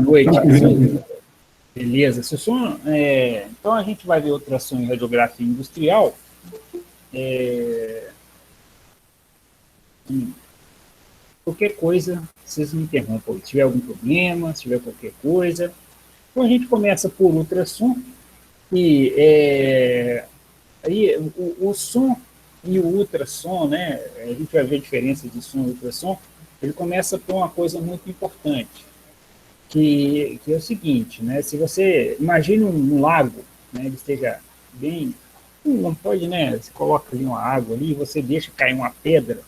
Boa noite. Beleza. Se o som, então, a gente vai ver ultrassom em radiografia industrial. Qualquer coisa, vocês me interrompam. Se tiver algum problema, se tiver qualquer coisa. Então, a gente começa por ultrassom. E aí, o som e o ultrassom, né? A gente vai ver a diferença de som e ultrassom. Ele começa por uma coisa muito importante, que é o seguinte, né? Se você imagina um lago, né? Ele esteja bem, não pode, né? Você coloca ali uma água ali, você deixa cair uma pedra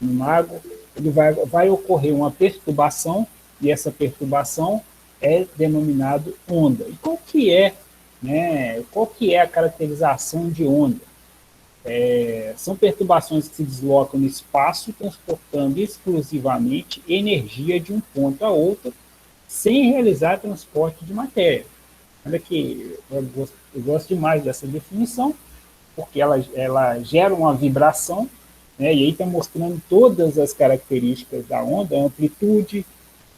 no lago, ele vai ocorrer uma perturbação e essa perturbação é denominado onda. E qual que é, né? Qual que é a caracterização de onda? São perturbações que se deslocam no espaço, transportando exclusivamente energia de um ponto a outro, sem realizar transporte de matéria. Olha que eu gosto demais dessa definição, porque ela gera uma vibração, né, e aí está mostrando todas as características da onda, a amplitude,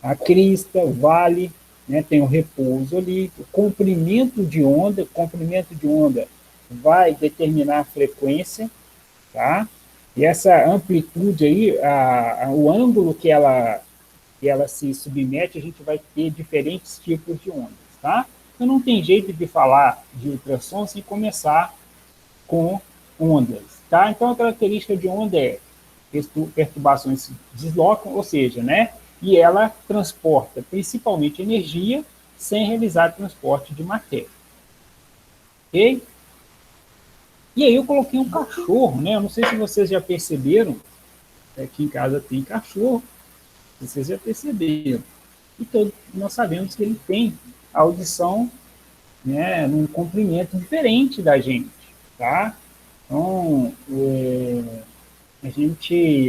a crista, o vale, né, tem o repouso ali, o comprimento de onda vai determinar a frequência, tá? E essa amplitude aí, o ângulo que ela se submete, a gente vai ter diferentes tipos de ondas, tá? Então não tem jeito de falar de ultrassom sem começar com ondas, tá? Então a característica de onda é perturbações se deslocam, ou seja, né? E ela transporta principalmente energia sem realizar transporte de matéria. Ok? E aí eu coloquei um cachorro, né? Eu não sei se vocês já perceberam, aqui em casa tem cachorro, vocês já perceberam. E nós sabemos que ele tem audição, né, num comprimento diferente da gente, tá? Então,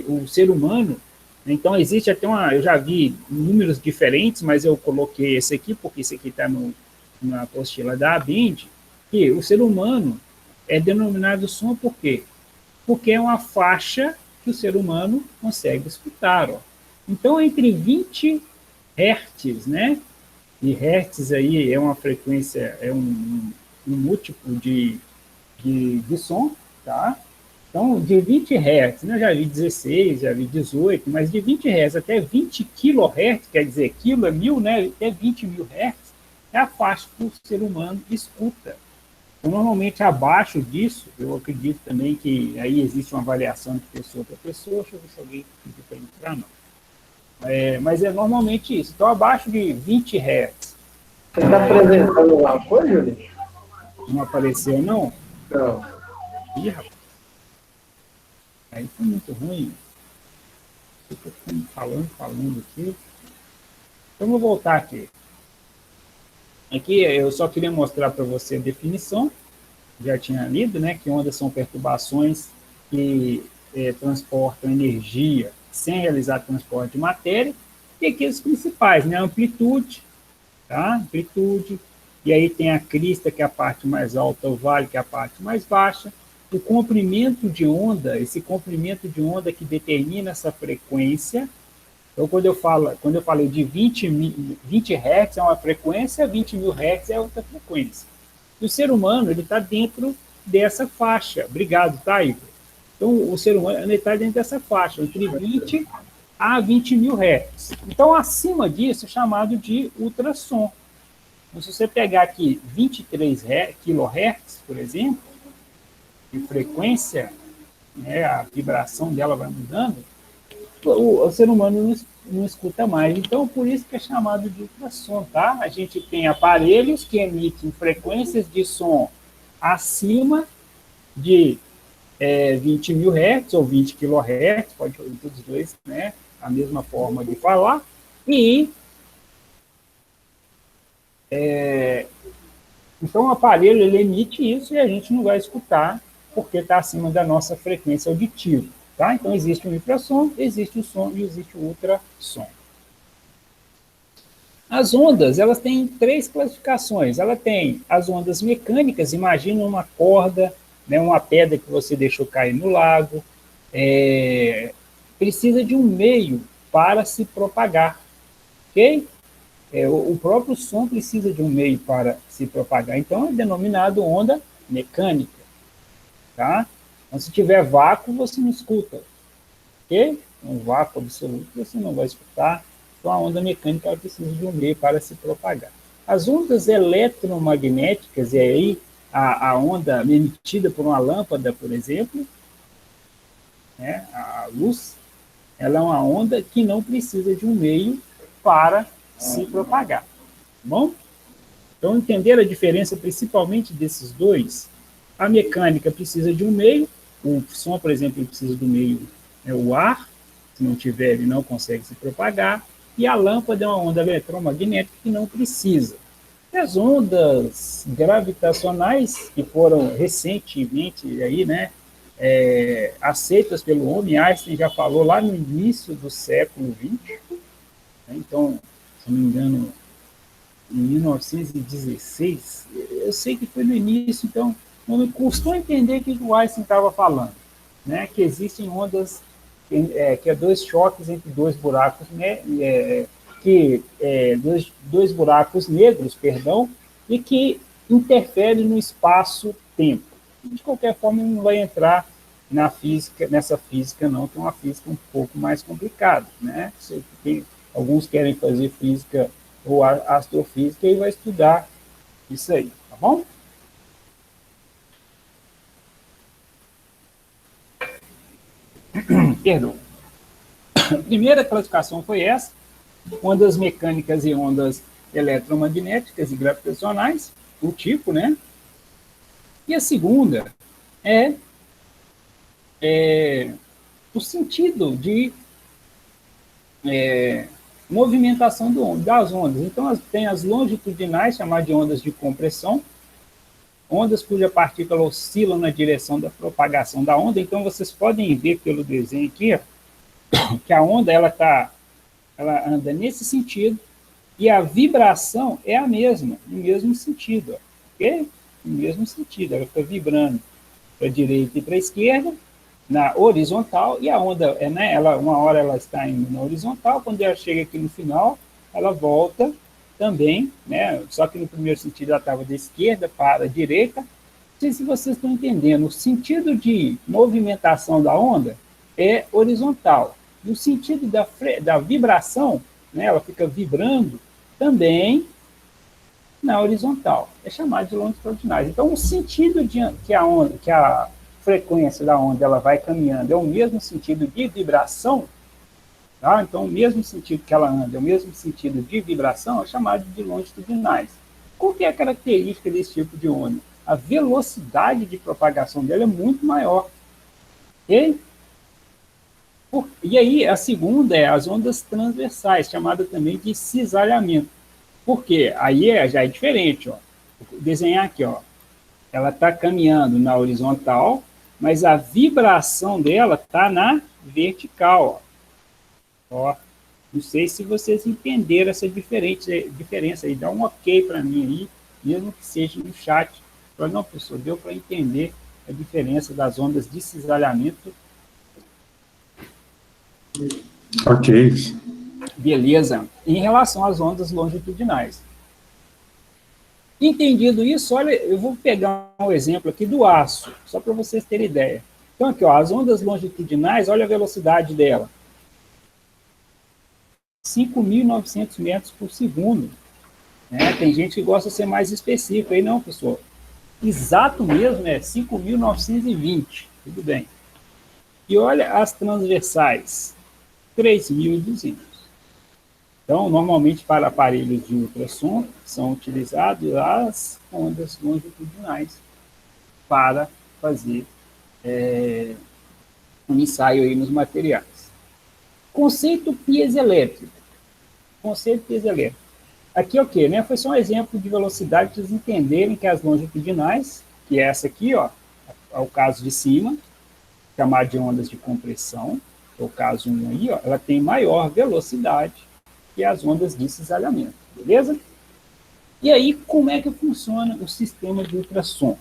o ser humano, então existe até eu já vi números diferentes, mas eu coloquei esse aqui, porque esse aqui está na apostila da ABIND, que o ser humano é denominado som por quê? Porque é uma faixa que o ser humano consegue escutar, ó. Então, entre 20 Hz, né? E Hertz aí é uma frequência, é um múltiplo de som, tá? Então, de 20 Hz, né, eu já vi 16, já vi 18, mas de 20 Hz até 20 kHz, quer dizer, quilo é 1000, né? Até 20 mil Hz, é a faixa que o ser humano escuta. Então, normalmente, abaixo disso, eu acredito também que aí existe uma variação de pessoa para pessoa. Deixa eu ver se alguém pediu para entrar, não. Mas é normalmente isso. Então, abaixo de 20 Hz. Você está apresentando alguma coisa, Júlio? Não apareceu, não? Não. Ih, rapaz. Aí foi muito ruim. Eu estou falando aqui. Então, vou voltar aqui. Aqui eu só queria mostrar para você a definição. Já tinha lido, né? Que ondas são perturbações que transportam energia sem realizar transporte de matéria. E aqui os principais, né? Amplitude, tá? Amplitude. E aí tem a crista, que é a parte mais alta, o vale, que é a parte mais baixa. O comprimento de onda, esse comprimento de onda que determina essa frequência. Então, quando eu falei de 20 Hz é uma frequência, 20 mil Hz é outra frequência. E o ser humano, ele está dentro dessa faixa. Obrigado, tá, Igor? Então, o ser humano está dentro dessa faixa, entre 20 a 20 mil Hz. Então, acima disso, é chamado de ultrassom. Então, se você pegar aqui 23 kHz, por exemplo, de frequência, né, a vibração dela vai mudando, o ser humano não escuta mais. Então, por isso que é chamado de ultrassom, tá? A gente tem aparelhos que emitem frequências de som acima de 20 mil Hz ou 20 kHz, pode ser todos os dois, né? A mesma forma de falar. E então o aparelho ele emite isso e a gente não vai escutar porque está acima da nossa frequência auditiva. Tá? Então, existe o infrassom, existe o som e existe o ultrassom. As ondas, elas têm 3 classificações. Ela tem as ondas mecânicas, imagina uma corda, né, uma pedra que você deixou cair no lago, precisa de um meio para se propagar, ok? o próprio som precisa de um meio para se propagar, então é denominado onda mecânica, tá? Então, se tiver vácuo, você não escuta, ok? Um vácuo absoluto, você não vai escutar, então a onda mecânica ela precisa de um meio para se propagar. As ondas eletromagnéticas, e aí a onda emitida por uma lâmpada, por exemplo, né, a luz, ela é uma onda que não precisa de um meio para se propagar, tá bom? Então, entender a diferença principalmente desses dois, a mecânica precisa de um meio, o som, por exemplo, ele precisa do meio, o ar, se não tiver, ele não consegue se propagar, e a lâmpada é uma onda eletromagnética que não precisa. E as ondas gravitacionais, que foram recentemente aí, né, aceitas pelo homem, Einstein já falou lá no início do século XX, né, então, se não me engano, em 1916, eu sei que foi no início, então não me custou entender o que o Einstein estava falando, né, que existem ondas, que é dois choques entre dois buracos, né, dois buracos negros, perdão, e que interferem no espaço-tempo. De qualquer forma, não vai entrar na física, nessa física não, que é uma física um pouco mais complicada, né? Alguns querem fazer física ou astrofísica e vai estudar isso aí, tá bom? Perdão. A primeira classificação foi essa, ondas mecânicas e ondas eletromagnéticas e gravitacionais, o tipo, né? E a segunda é o sentido de movimentação das ondas. Então, tem as longitudinais, chamadas de ondas de compressão, ondas cuja partícula oscila na direção da propagação da onda. Então, vocês podem ver pelo desenho aqui, ó, que a onda ela anda nesse sentido e a vibração é a mesma, no mesmo sentido, ó, ok? No mesmo sentido, ela fica vibrando para a direita e para a esquerda, na horizontal, e a onda, né, uma hora ela está indo na horizontal, quando ela chega aqui no final, ela volta também, né, só que no primeiro sentido ela estava da esquerda para a direita. Não sei se vocês estão entendendo, o sentido de movimentação da onda é horizontal, e o sentido da vibração, né, ela fica vibrando também na horizontal, é chamado de longitudinais. Então, o sentido que a frequência da onda ela vai caminhando é o mesmo sentido de vibração, tá? Então, o mesmo sentido que ela anda, é o mesmo sentido de vibração, é chamado de longitudinais. Qual que é a característica desse tipo de onda? A velocidade de propagação dela é muito maior. Okay? E aí, a segunda é as ondas transversais, chamada também de cisalhamento. Por quê? Aí já é diferente, ó. Vou desenhar aqui, ó. Ela está caminhando na horizontal, mas a vibração dela está na vertical, ó. Ó. Não sei se vocês entenderam essa diferença aí. Dá um ok para mim aí, mesmo que seja no chat. Mas não, professor, deu para entender a diferença das ondas de cisalhamento. Ok. Beleza. Em relação às ondas longitudinais. Entendido isso, olha, eu vou pegar um exemplo aqui do aço, só para vocês terem ideia. Então, aqui, ó, as ondas longitudinais, olha a velocidade dela. 5.900 metros por segundo. Né? Tem gente que gosta de ser mais específico. Aí não, pessoal. Exato mesmo é 5.920. Tudo bem. E olha as transversais. 3.200. Então, normalmente, para aparelhos de ultrassom, são utilizadas as ondas longitudinais para fazer um ensaio aí nos materiais. Conceito piezoelétrico. Conceito piezoelétrico. Aqui é o quê? Né? Foi só um exemplo de velocidade para vocês entenderem que as longitudinais, que é essa aqui, ó, é o caso de cima, chamado de ondas de compressão, é o caso 1 aí, ó, ela tem maior velocidade que as ondas de cisalhamento, beleza? E aí, como é que funciona o sistema de ultrassom?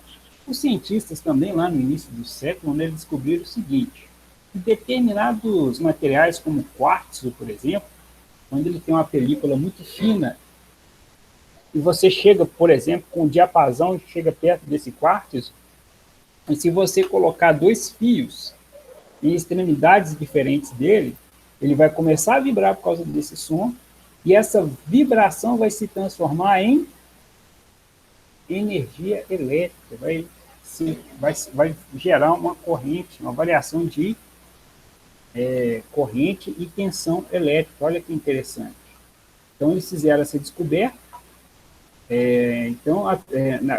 Os cientistas também, lá no início do século, né, descobriram o seguinte: determinados materiais, como quartzo, por exemplo, quando ele tem uma película muito fina e você chega, por exemplo, com o diapasão, chega perto desse quartzo, e se você colocar 2 fios em extremidades diferentes dele, ele vai começar a vibrar por causa desse som, e essa vibração vai se transformar em energia elétrica, vai gerar uma corrente, uma variação de corrente e tensão elétrica. Olha que interessante. Então, eles fizeram essa descoberta. Então,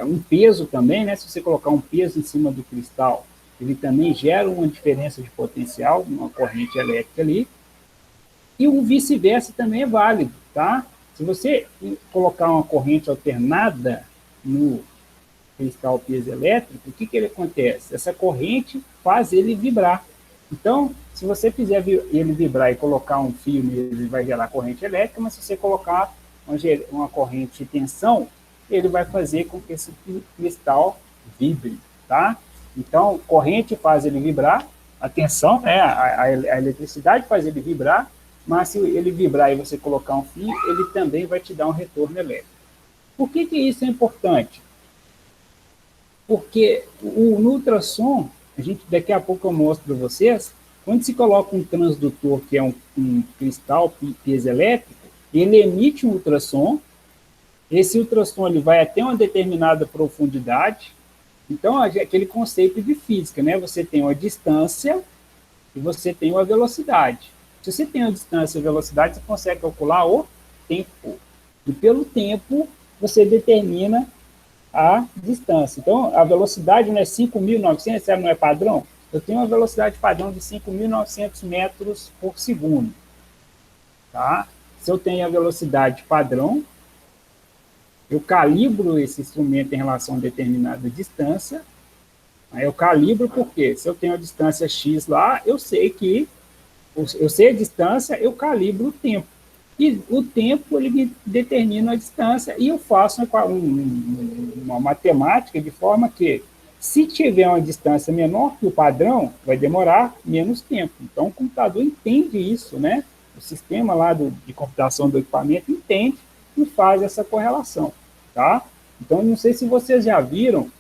um peso também, né? Se você colocar um peso em cima do cristal, ele também gera uma diferença de potencial, uma corrente elétrica ali. E o vice-versa também é válido, tá? Se você colocar uma corrente alternada no cristal piezoelétrico, o que ele acontece? Essa corrente faz ele vibrar. Então, se você fizer ele vibrar e colocar um fio nele, ele vai gerar corrente elétrica, mas se você colocar uma corrente de tensão, ele vai fazer com que esse cristal vibre, tá? Então, corrente faz ele vibrar, a tensão, a eletricidade faz ele vibrar, mas se ele vibrar e você colocar um fio, ele também vai te dar um retorno elétrico. Por que isso é importante? Porque no ultrassom, daqui a pouco eu mostro para vocês, quando se coloca um transdutor, que é um cristal piezoelétrico, ele emite um ultrassom, esse ultrassom ele vai até uma determinada profundidade, então aquele conceito de física, né? Você tem uma distância e você tem uma velocidade. Se você tem a distância e a velocidade, você consegue calcular o tempo. E pelo tempo, você determina a distância. Então, a velocidade não é 5.900, não é padrão? Eu tenho uma velocidade padrão de 5.900 metros por segundo. Tá? Se eu tenho a velocidade padrão, eu calibro esse instrumento em relação a determinada distância. Aí eu calibro porque se eu tenho a distância X lá, eu sei a distância, eu calibro o tempo. E o tempo, ele me determina a distância, e eu faço uma matemática de forma que, se tiver uma distância menor que o padrão, vai demorar menos tempo. Então, o computador entende isso, né? O sistema lá de computação do equipamento entende e faz essa correlação, tá? Então, não sei se vocês já viram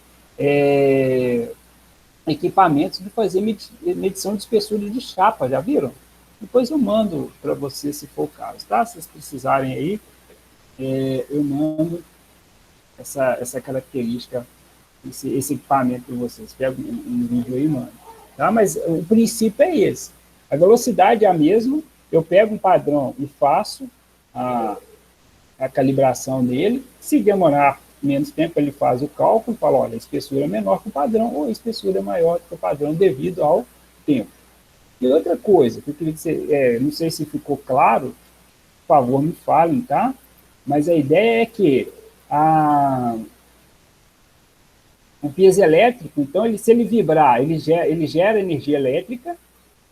equipamentos de fazer medição de espessura de chapa, já viram? Depois eu mando para vocês, se for o caso, tá? Se vocês precisarem aí, eu mando essa característica, esse equipamento para vocês. Pego um vídeo aí e mando. Tá? Mas o princípio é esse. A velocidade é a mesma, eu pego um padrão e faço a calibração dele. Se demorar menos tempo, ele faz o cálculo e fala, olha, a espessura é menor que o padrão, ou a espessura é maior que o padrão devido ao tempo. E outra coisa, que eu queria dizer, não sei se ficou claro, por favor, me falem, tá? Mas a ideia é que o piezoelétrico, então, se ele vibrar, ele gera energia elétrica,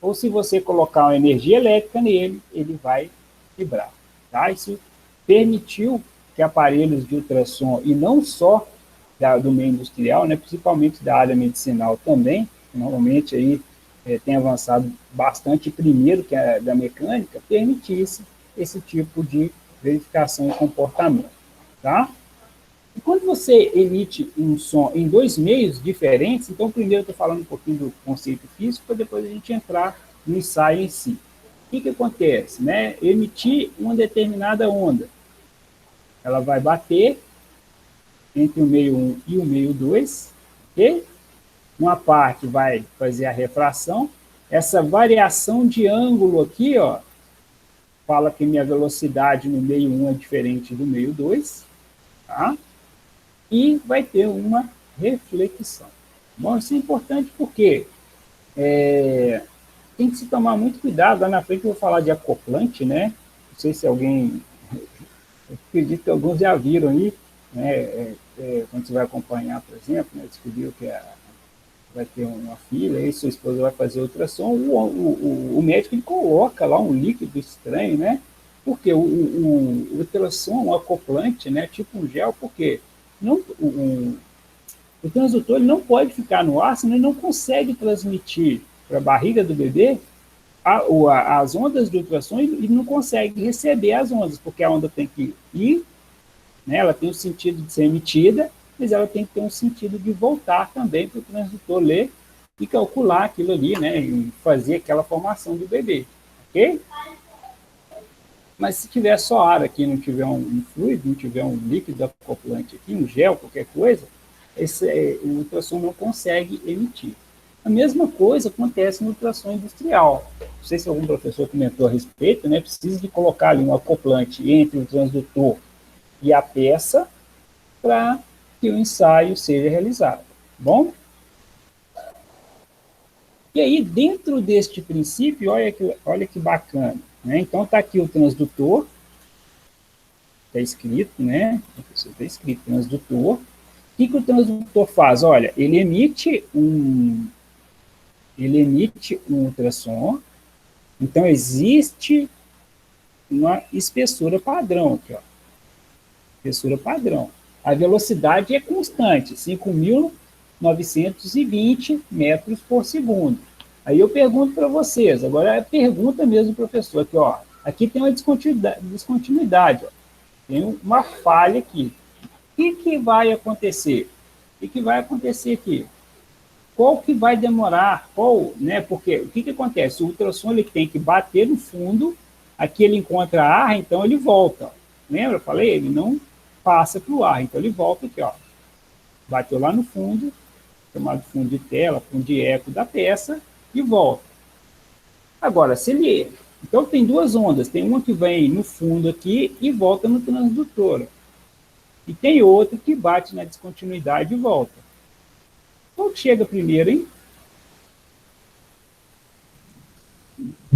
ou se você colocar uma energia elétrica nele, ele vai vibrar, tá? Isso permitiu que aparelhos de ultrassom, e não só do meio industrial, né, principalmente da área medicinal também, normalmente aí tem avançado bastante primeiro que a da mecânica, permitisse esse tipo de verificação e comportamento, tá? E quando você emite um som em 2 meios diferentes, então primeiro eu estou falando um pouquinho do conceito físico, para depois a gente entrar no ensaio em si. O que acontece? Né? Emitir uma determinada onda, ela vai bater entre o meio 1 e o meio 2, ok? Uma parte vai fazer a refração, essa variação de ângulo aqui, ó, fala que minha velocidade no meio 1 é diferente do meio 2, tá? E vai ter uma reflexão. Bom, isso é importante porque tem que se tomar muito cuidado. Lá na frente eu vou falar de acoplante, né? Não sei se alguém... Eu acredito que alguns já viram aí, né? Quando você vai acompanhar, por exemplo, né? Descobriu que vai ter uma filha, aí sua esposa vai fazer ultrassom, o médico ele coloca lá um líquido estranho, né? Porque o ultrassom, um acoplante, né? Tipo um gel, porque o transdutor ele não pode ficar no ar, senão ele não consegue transmitir para a barriga do bebê as ondas de ultrassom, e não consegue receber as ondas, porque a onda tem que ir né? Ela tem o sentido de ser emitida, mas ela tem que ter um sentido de voltar também para o transdutor ler e calcular aquilo ali, né? E fazer aquela formação do bebê, ok? Mas se tiver só ar aqui, não tiver um fluido, não tiver um líquido acoplante aqui, um gel, qualquer coisa, o ultrassom não consegue emitir. A mesma coisa acontece no ultrassom industrial. Não sei se algum professor comentou a respeito, né? Precisa de colocar ali um acoplante entre o transdutor e a peça para que o ensaio seja realizado. Bom? E aí, dentro deste princípio, olha que bacana. Né? Então, está aqui o transdutor, está escrito, né? Está escrito transdutor. O que o transdutor faz? Olha, ele emite um ultrassom. Então, existe uma espessura padrão aqui, ó. Espessura padrão. A velocidade é constante, 5.920 metros por segundo. Aí eu pergunto para vocês, agora é a pergunta mesmo, professor, aqui, ó. Aqui tem uma descontinuidade, ó. Tem uma falha aqui. O que vai acontecer? O que vai acontecer aqui? Qual que vai demorar? Qual, né? Porque o que acontece? O ultrassom ele tem que bater no fundo, aqui ele encontra ar, então ele volta. Lembra? Eu falei? Ele não passa para o ar, então ele volta aqui, ó. Bateu lá no fundo, chamado fundo de tela, fundo de eco da peça, e volta. Agora, se ele. Então tem duas ondas, tem uma que vem no fundo aqui e volta no transdutor. E tem outra que bate na descontinuidade e volta. Qual que chega primeiro, hein?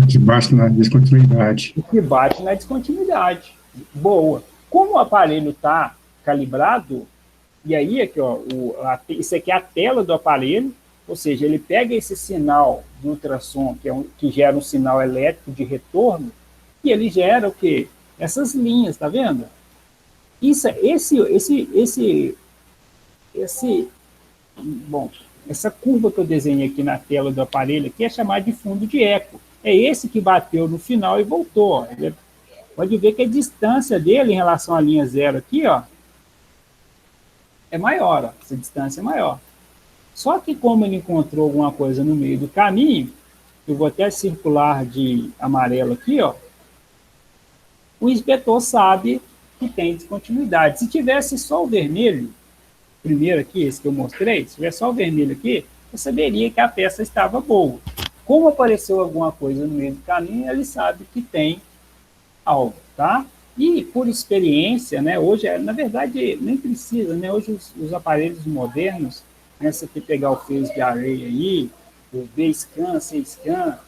Que bate na descontinuidade. O que bate na descontinuidade. Boa. Como o aparelho está calibrado, e aí aqui, ó, isso aqui é a tela do aparelho, ou seja, ele pega esse sinal de ultrassom, que gera um sinal elétrico de retorno, e ele gera o quê? Essas linhas, tá vendo? Isso, bom, essa curva que eu desenhei aqui na tela do aparelho aqui é chamada de fundo de eco. É esse que bateu no final e voltou. Pode ver que a distância dele em relação à linha zero aqui, ó, é maior, ó. Essa distância é maior. Só que como ele encontrou alguma coisa no meio do caminho, eu vou até circular de amarelo aqui, ó, o inspetor sabe que tem descontinuidade. Se tivesse só o vermelho, primeiro aqui, esse que eu mostrei, se tivesse só o vermelho aqui, eu saberia que a peça estava boa. Como apareceu alguma coisa no meio do caminho, ele sabe que tem algo, tá? E por experiência, né, hoje, na verdade, nem precisa, né, hoje os aparelhos modernos, né, se você pegar o Phased Array aí, o B-Scan, C-Scan,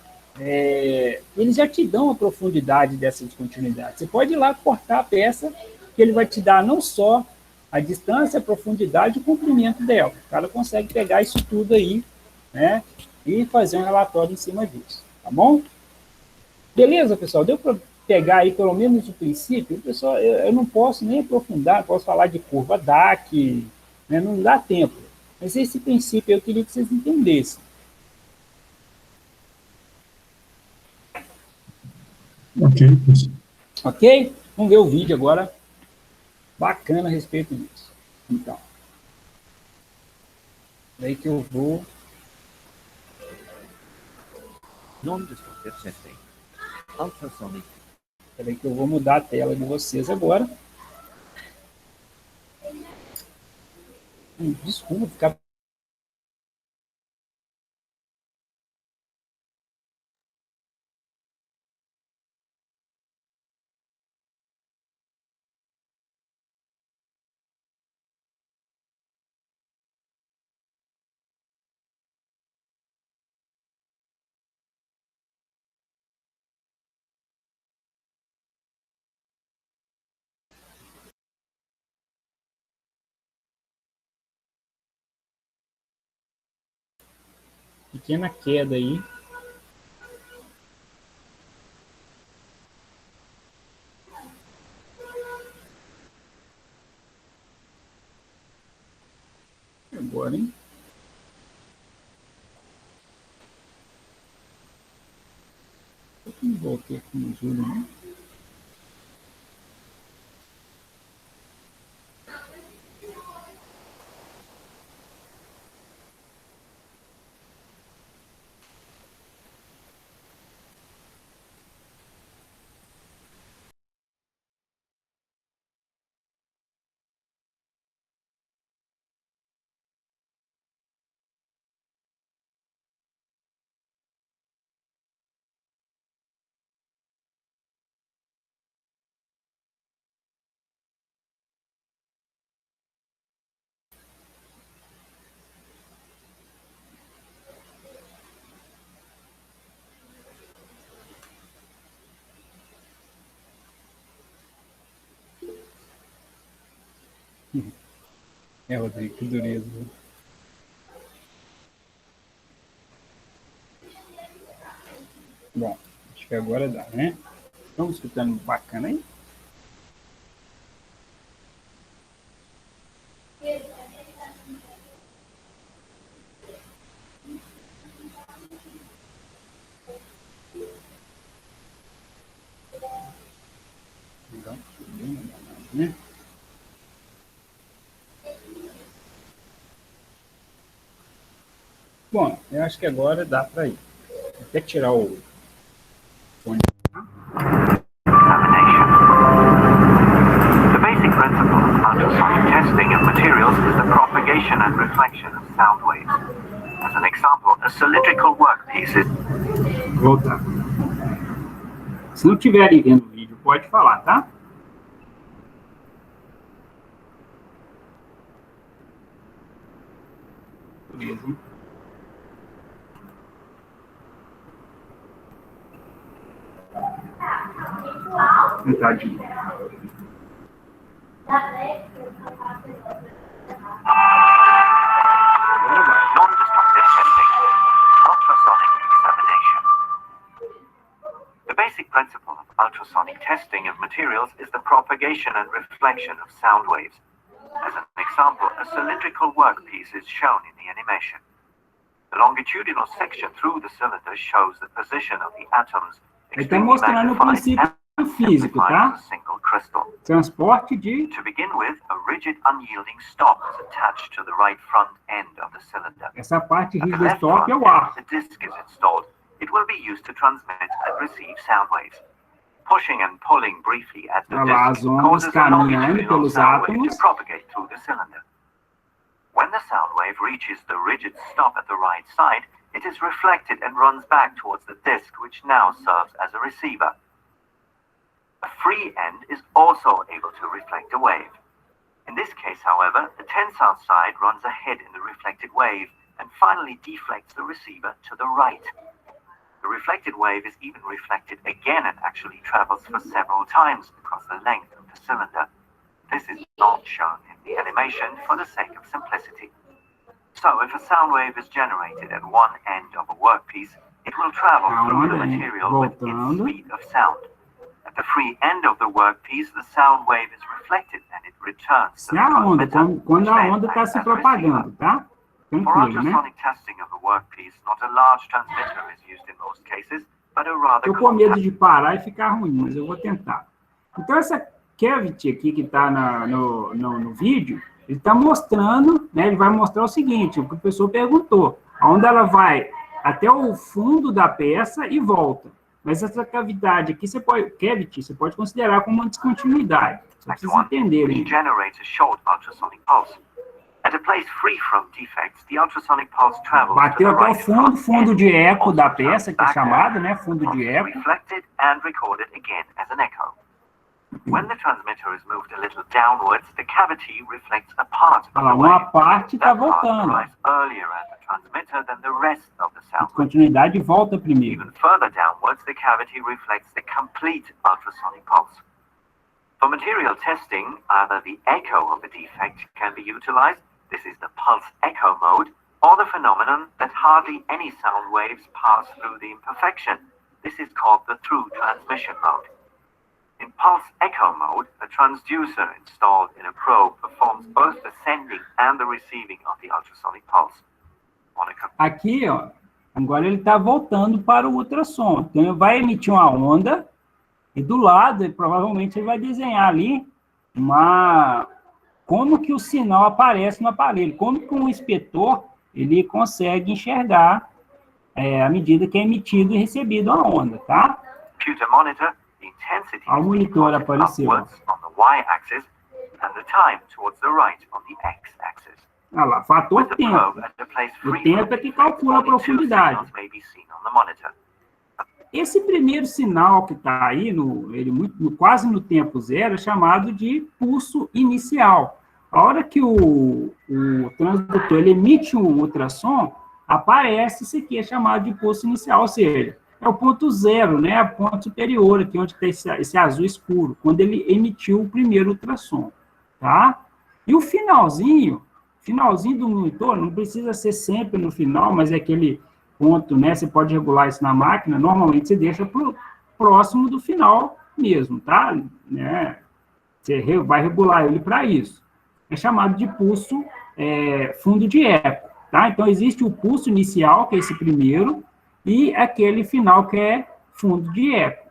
eles já te dão a profundidade dessa descontinuidade. Você pode ir lá cortar a peça, que ele vai te dar não só a distância, a profundidade e o comprimento dela. O cara consegue pegar isso tudo aí, né, e fazer um relatório em cima disso, tá bom? Beleza, pessoal? Deu para pegar aí pelo menos o princípio? Pessoal, eu não posso nem aprofundar, posso falar de curva DAC, né, não dá tempo. Mas esse princípio eu queria que vocês entendessem. Ok, professor. Ok? Vamos ver o vídeo agora. Bacana a respeito disso. Então. Daí que eu vou. Non-destructive testing. Ultrasonic. Peraí que eu vou mudar a tela de vocês agora. Desculpa ficar. Pequena queda aí. Agora, hein? Eu não voltei aqui no Júlio, né? É, Rodrigo, que dureza. Bom, acho que agora dá, né? Estão escutando bacana aí? Então, né? Bom, eu acho que agora dá para ir. Até tirar o fone. The basic principle of ultrasonic testing of materials is the propagation and reflection of sound waves. As an example, a cylindrical workpiece is... Voltar. Se não estiverem vendo o vídeo, pode falar, tá? Beleza. Tentar de novo. Non-destructive testing. Ultrasonic examination. The basic principle of ultrasonic testing of materials is the propagation and reflection of sound waves. As an example, a cylindrical workpiece is shown in the animation. The longitudinal section through the cylinder shows the position of the atoms Ele está mostrando o princípio físico, tá? as a single crystal. Transporte de... To begin with, a rigid, unyielding stop is attached to the right front end of the cylinder. Essa parte At the rígida left stop front é o end, ar. the disc is installed. It will be used to transmit and receive sound waves. Pushing and pulling briefly at the Olha lá, as disc ondas causes a caminhando longitudinal pelos sound wave átomos. to propagate through the cylinder. When the sound wave reaches the rigid stop at the right side, it is reflected and runs back towards the disc, which now serves as a receiver. A free end is also able to reflect a wave. In this case, however, the tensile side runs ahead in the reflected wave and finally deflects the receiver to the right. The reflected wave is even reflected again and actually travels for several times across the length of the cylinder. This is not shown in the animation for the sake of simplicity. So, if a sound wave is generated at one end of a workpiece, it will travel through the material with its speed of sound. At the free end of the workpiece, the sound wave is reflected and it returns to É a onda, the transmitter, quando a which onda then está acts se as a receiver. propagando, tá? For Tranquilo, né? ultrasonic testing of the workpiece, not a large transmitter is used in most cases, but a rather Eu com medo compact. de parar e ficar ruim, mas eu vou tentar. Então, essa cavity aqui que está no vídeo, ele está mostrando, né? Ele vai mostrar o seguinte, o que o professor perguntou. Onde ela vai até o fundo da peça e volta. Mas essa cavidade aqui, você pode considerar como uma descontinuidade. Só Act precisa one, entender, which hein? generates a short ultrasonic pulse. At a place free from defects, the ultrasonic pulse travels to the Bateu até o right front fundo end, de eco also da turned peça, que é backward, chamado, né? Fundo de is eco. reflected and recorded again as an echo. When the transmitter is moved a little downwards, the cavity reflects a part of Olha lá, the uma wave. parte está That part voltando. arrives earlier at the transmitter than the rest of the sound wave. Continuidade volta primeiro. Even further downwards, the cavity reflects the complete ultrasonic pulse. For material testing, either the echo of a defect can be utilized, this is the pulse echo mode, or the phenomenon that hardly any sound waves pass through the imperfection. This is called the through transmission mode. In pulse echo mode, a transducer installed in a probe performs both the sending and the receiving of the ultrasonic pulse. On a Aqui, ó, agora ele está voltando para o ultrassom. Então, ele vai emitir uma onda e do lado, provavelmente, ele vai desenhar ali como que o sinal aparece no aparelho, como que um inspetor ele consegue enxergar à medida que é emitido e recebido a onda, tá? computer monitor, the intensity Ao is monitor plotted apareceu. upwards on the y-axis and the time towards the right on the x-axis. Olha lá, fator With the probe tempo. at a place O free tempo from é que defects, calcula a only two profundidade. signals may be seen on the monitor. Esse primeiro sinal que está aí, quase no tempo zero, é chamado de pulso inicial. A hora que o transdutor ele emite um ultrassom, aparece isso aqui, é chamado de pulso inicial, ou seja, é o ponto zero, né? O ponto superior, aqui onde tem esse azul escuro, quando ele emitiu o primeiro ultrassom, tá? E o finalzinho do monitor, não precisa ser sempre no final, mas é aquele ponto, né? Você pode regular isso na máquina, normalmente você deixa próximo do final mesmo, tá? Né? Você vai regular ele para isso. É chamado de pulso fundo de eco, tá? Então, existe o pulso inicial, que é esse primeiro, e aquele final, que é fundo de eco.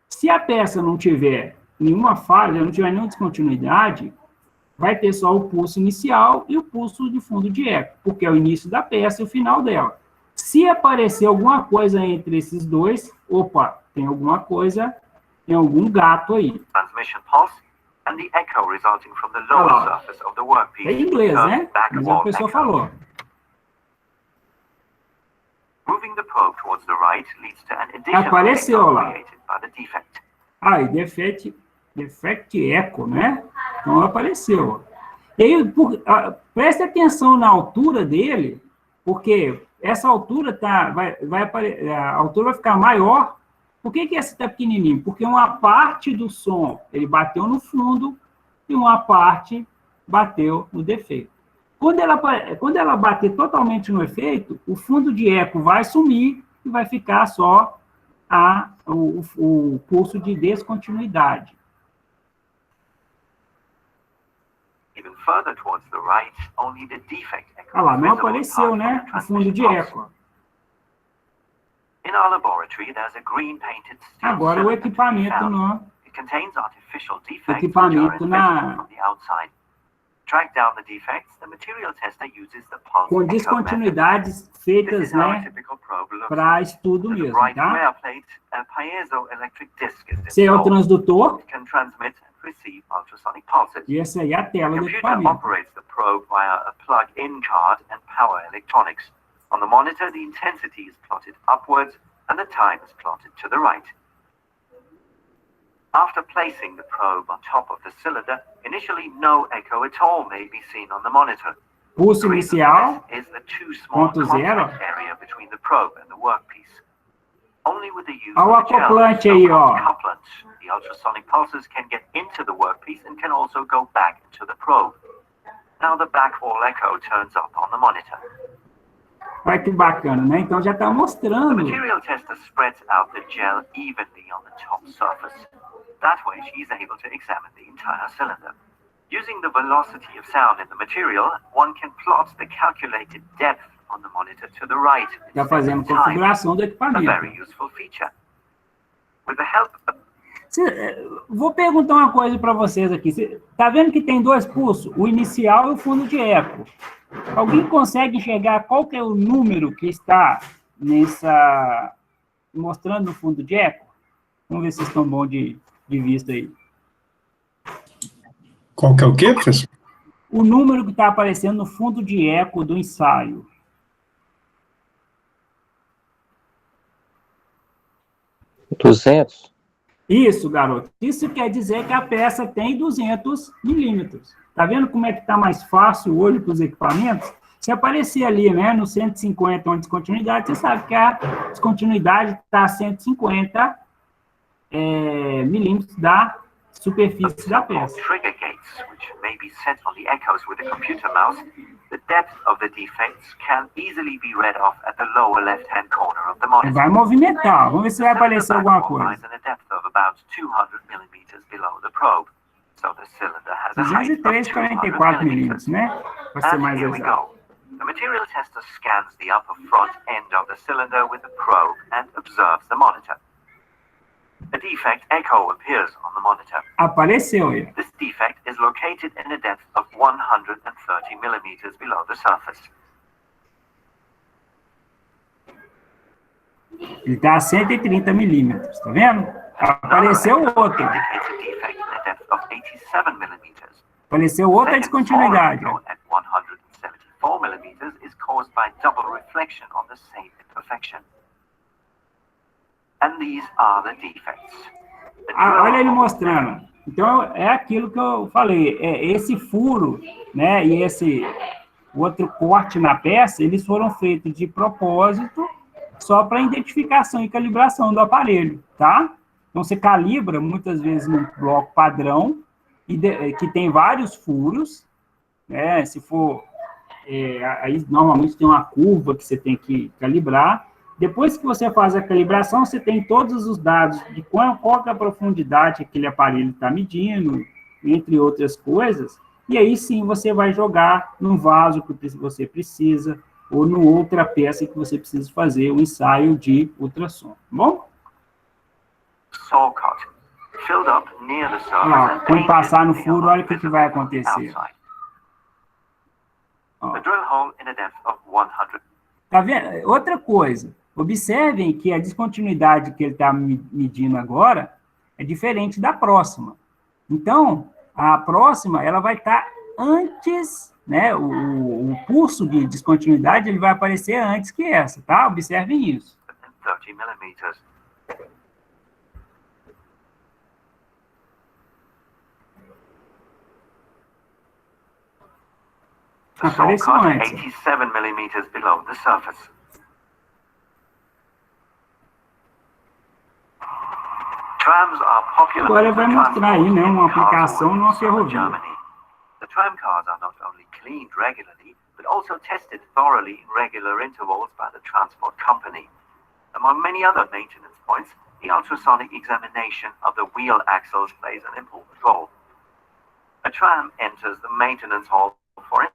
Se a peça não tiver nenhuma falha, não tiver nenhuma descontinuidade, vai ter só o pulso inicial e o pulso de fundo de eco, porque é o início da peça e o final dela. Se aparecer alguma coisa entre esses dois, opa, tem alguma coisa, tem algum gato aí. Transmission pulse and the echo resulting from the lower surface of the workpiece. É em inglês, né? Mas a pessoa falou. Moving the probe towards the right leads to an additional Apareceu echo lá. created by the defect. E defect echo, né? Então apareceu. E aí, preste atenção na altura dele, porque essa altura a altura vai ficar maior. Por que esse está pequenininho? Porque uma parte do som ele bateu no fundo e uma parte bateu no defeito. Quando ela bater totalmente no efeito, o fundo de eco vai sumir e vai ficar só o pulso de descontinuidade. Even further towards the right, only the defect echo Olha lá, is não visible apareceu, apart né? from the O fundo de transmission eco. pulse. In our laboratory, there's a green painted steel Agora o cylinder to be equipamento found. no It contains artificial defects which equipamento are invisible from the outside. To track down the defects, the material tester uses the pulse com echo method. descontinuidades This feitas, is how a né, typical probe looks. para estudo With a mesmo, bright tá? wear plate, a piezoelectric disc is Esse é o installed. transdutor It can transmit and receive ultrasonic pulses. e essa aí é a The tela do computer equipamento. operates the probe via a plug-in card and power electronics. On the monitor, the intensity is plotted upwards and the time is plotted to the right. After placing the probe on top of the cylinder, initially no echo at all may be seen on the monitor. Pulso The reason inicial, for this is the too small ponto zero. contact area between the probe and the workpiece. Only with the use Olha o of the gel, acoplante aí, ó. so-called couplant, the ultrasonic pulses can get into the workpiece and can also go back into the probe. Now the back wall echo turns up on the monitor. Olha que bacana, né? Então já está The mostrando. material tester spreads out the gel evenly on the top surface. That way she is able to examine the entire cylinder. Using the velocity of sound in the material, one can plot the calculated depth on the monitor to the right. Já fazendo configuração do A very equipamento. useful feature. With the help of Vou perguntar uma coisa para vocês aqui. Tá vendo que tem dois pulsos? O inicial e o fundo de eco. Alguém consegue enxergar qual que é o número que está mostrando no fundo de eco? Vamos ver se vocês estão bons de vista aí. Qual que é o quê, professor? O número que está aparecendo no fundo de eco do ensaio. Isso, garoto. Isso quer dizer que a peça tem 200 milímetros. Tá vendo como é que está mais fácil o olho para os equipamentos? Se aparecer ali, né, no 150, onde descontinuidade, você sabe que a descontinuidade está a 150 milímetros da superfície da peça. trigger gates, which may be set on the echoes with a computer mouse, the depth of the defects can easily be read off at the lower left-hand corner of the monitor. Vai movimentar. Vamos ver se vai aparecer The alguma back wall coisa. lies in a depth of about 200 millimeters below the probe, so the cylinder has a height of 203,44 milímetros, né? Para ser And mais here we exato. go. The material tester scans the upper front end of the cylinder with a probe and observes the monitor. A defect echo appears on the monitor. Apareceu aí. This defect is located in a depth of 130 millimeters below the surface. Ele está a 130 milímetros, tá vendo? Apareceu outro. Indicates a defect in a depth of 87 millimeters. Apareceu outra Second descontinuidade. foreign cone at 174 millimeters is caused by double reflection on the same imperfection. And these are the defects. The Olha ele drill- mostrando. Então, é aquilo que eu falei. Esse furo, né, e esse outro corte na peça, eles foram feitos de propósito só para identificação e calibração do aparelho, tá? Então, você calibra, muitas vezes, num bloco padrão, que tem vários furos, né? Se for, aí normalmente tem uma curva que você tem que calibrar. Depois que você faz a calibração, você tem todos os dados de qual que é a profundidade que aquele aparelho está medindo, entre outras coisas, e aí sim você vai jogar no vaso que você precisa, ou no outra peça que você precisa fazer o ensaio de ultrassom, tá bom? Saw cut, filled up near the surface Ó, and quando passar no painted furo, olha o que vai visible acontecer. outside. Ó. A drill hole in a depth of 100. Tá vendo? Outra coisa, observem que a descontinuidade que ele está medindo agora é diferente da próxima. Então, a próxima, ela vai estar antes, né? O pulso de descontinuidade, ele vai aparecer antes que essa, tá? Observem isso. 30 millimeters. The saw Apareceu cut antes. 87 millimeters below the surface. Trams are popular Agora vai for mostrar aí, né, uma transport in aplicação cars numa in southern ferrovia. Germany. The tram cars are not only cleaned regularly, but also tested thoroughly in regular intervals by the transport company. Among many other maintenance points, the ultrasonic examination of the wheel axles plays an important role. A tram enters the maintenance hall for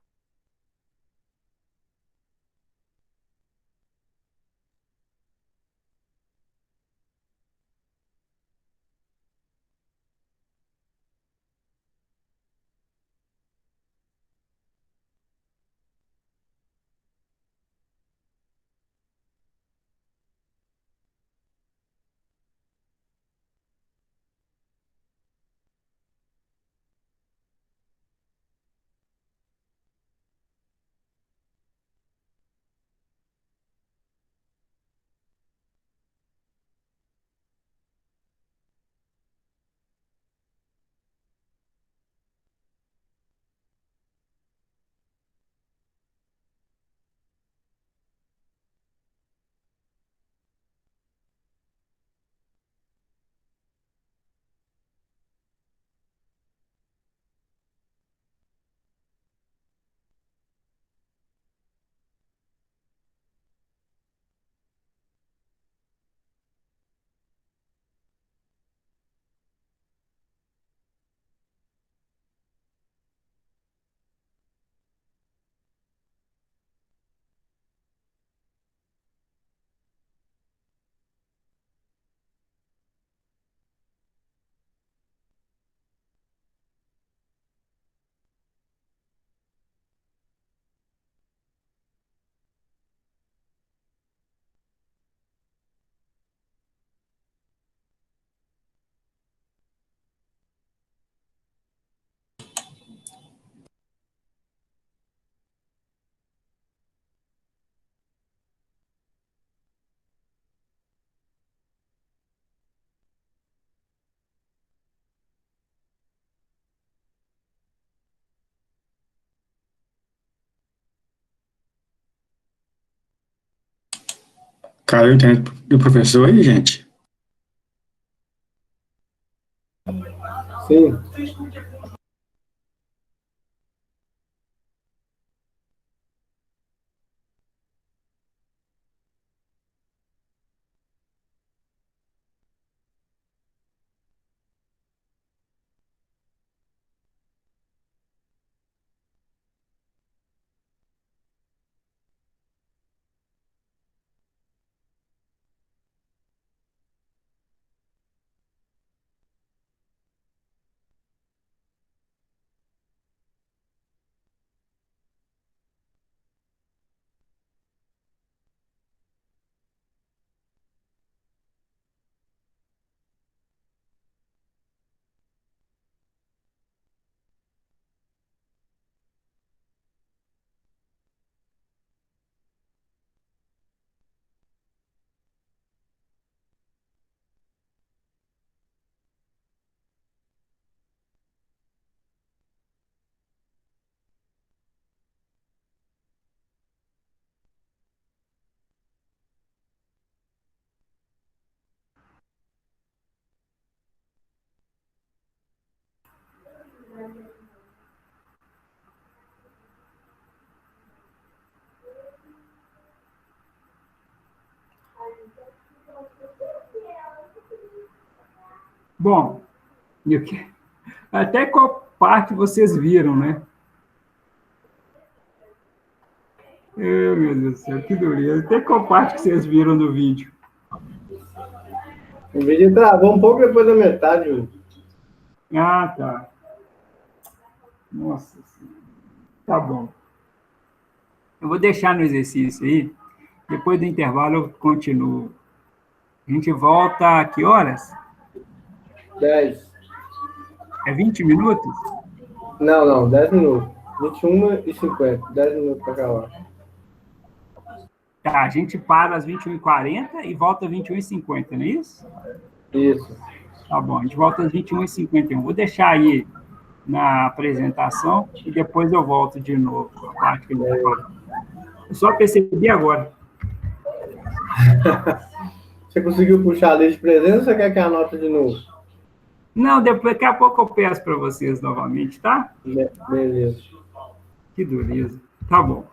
Caiu a internet do professor aí, gente? Sim. Bom, até qual parte vocês viram, né? Meu Deus do céu, que dureza. Até qual parte que vocês viram do vídeo? O vídeo travou um pouco depois da metade, Júnior. Ah, tá. Nossa Senhora. Tá bom. Eu vou deixar no exercício aí. Depois do intervalo eu continuo. A gente volta a que horas? 10. É 20 minutos? Não, 10 minutos. 21h50. 10 minutos para acabar. Tá, a gente para às 21h40 e volta às 21h50, não é isso? Isso. Tá bom, a gente volta às 21h51. Vou deixar aí na apresentação e depois eu volto de novo a parte que ele está falando. Eu só percebi agora. Você conseguiu puxar a lei de presença ou você quer que anote de novo? Não, depois, daqui a pouco eu peço para vocês novamente, tá? Beleza. Que dureza. Tá bom.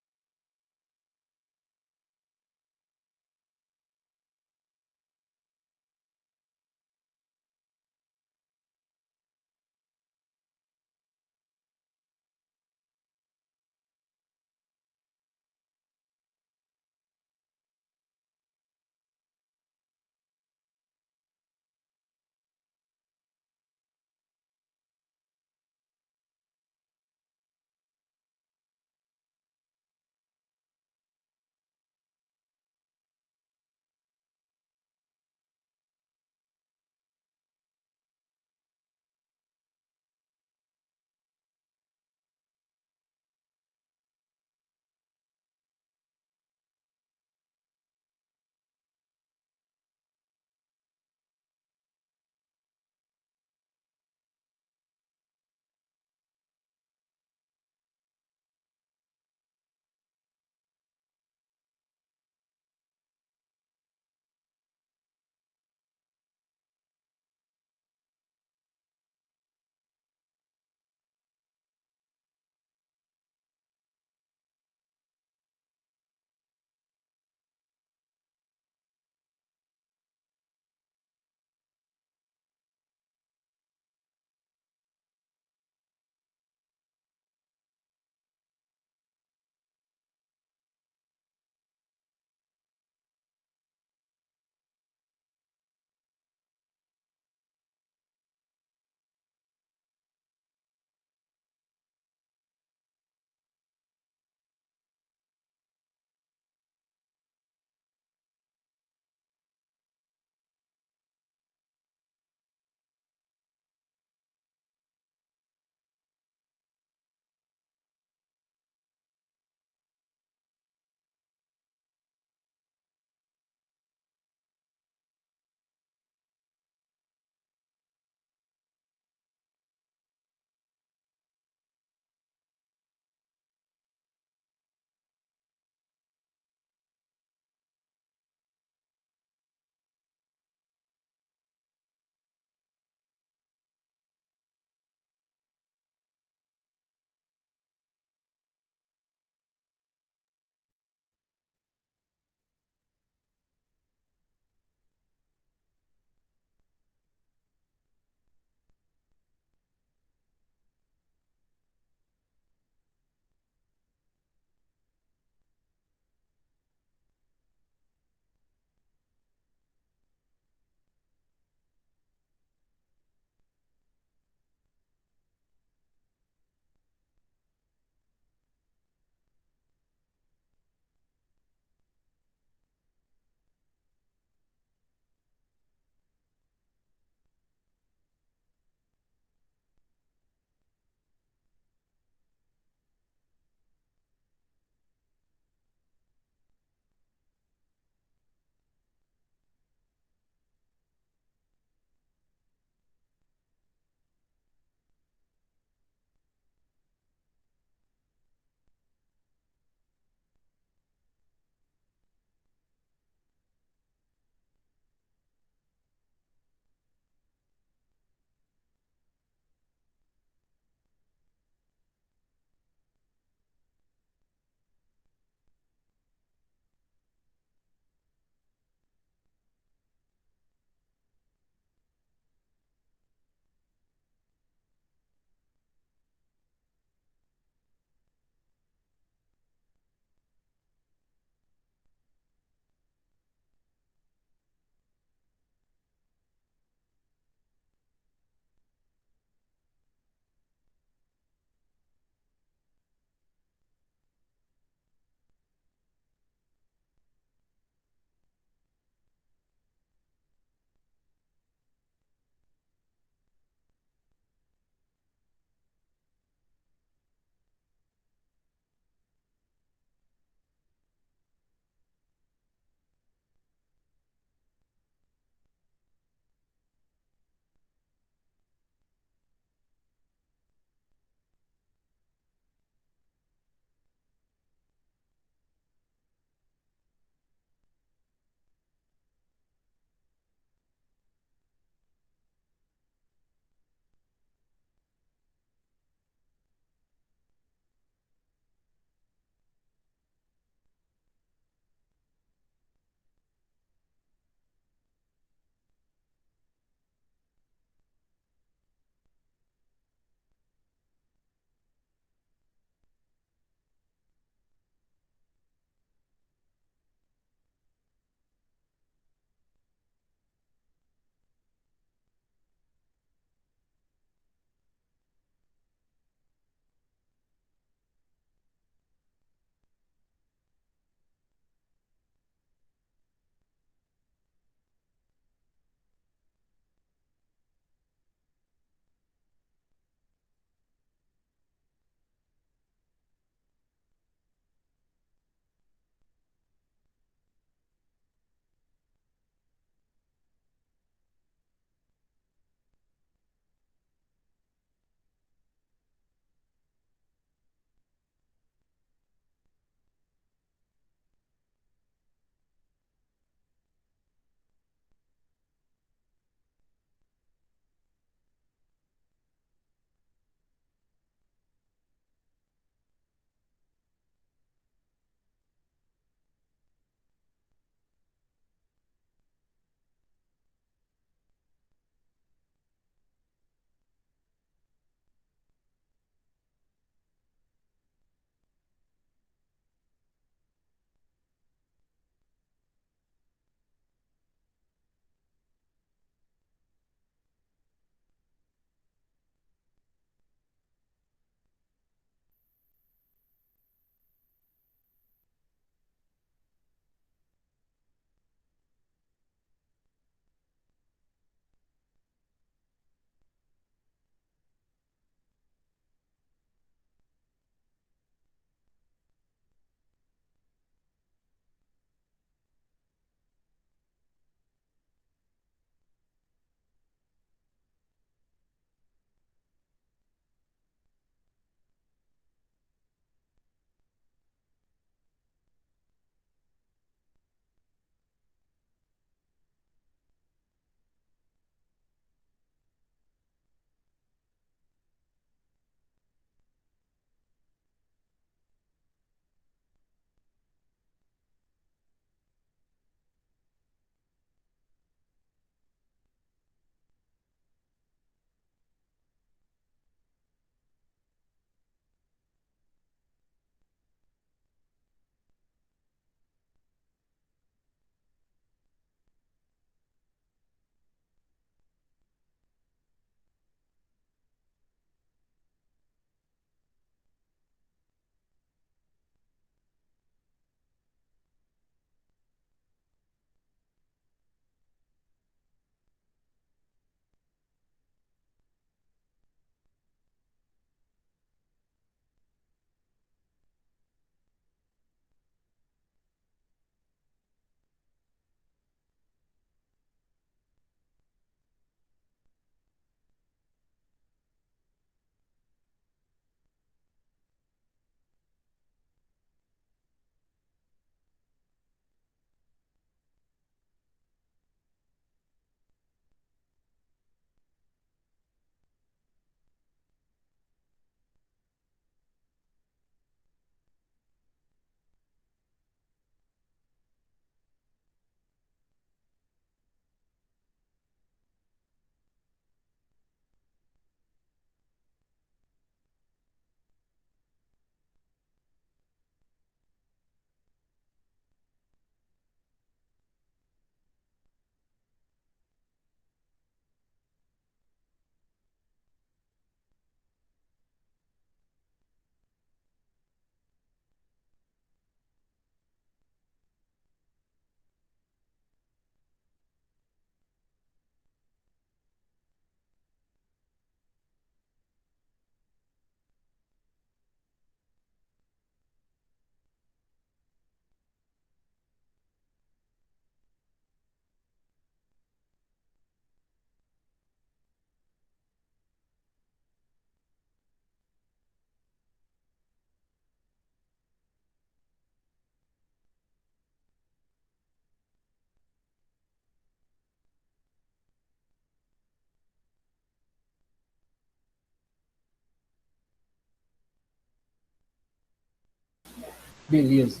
Beleza.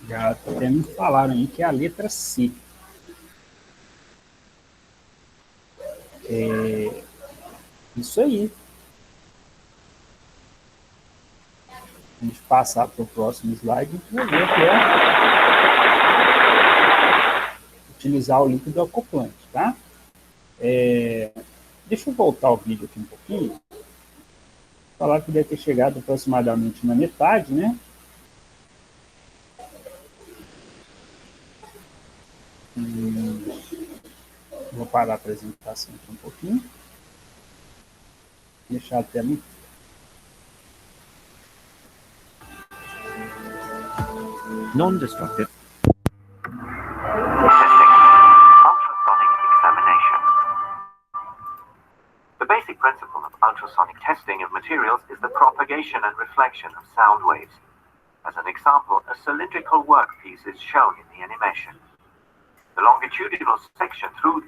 Já até me falaram aí que é a letra C. Isso aí. A gente passar para o próximo slide, a gente vai ver que é utilizar o líquido acoplante, tá? Deixa eu voltar o vídeo aqui um pouquinho. Falar que deve ter chegado aproximadamente na metade, né? Vou parar a apresentação aqui um pouquinho. Deixar até muito. Non-destructive. Testing. Ultrasonic examination. The basic principle of ultrasonic testing of materials is the propagation and reflection of sound waves. As an example, a cylindrical workpiece is shown in the animation. The longitudinal section through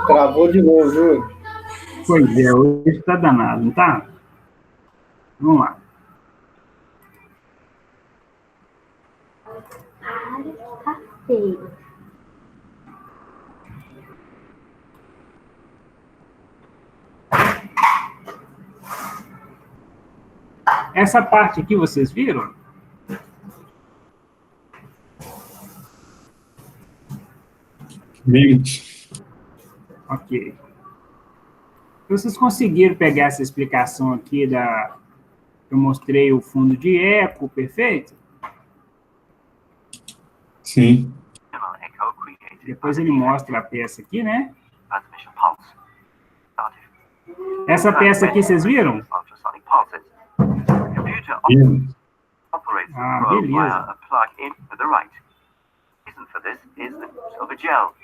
Travou de novo, Júlio. Pois é, hoje está danado, não tá? Vamos lá. Tá feio. Essa parte aqui, vocês viram? Vimos. Ok. Vocês conseguiram pegar essa explicação aqui da... Eu mostrei o fundo de eco, perfeito? Sim. echo created Depois ele mostra a peça aqui, né? transmission pulse. Essa peça aqui, vocês viram? Ultrasonic pulses. Computer Vimos. operates the Ah, probe via beleza. a plug in to the right. The reason for this is the use of a gel.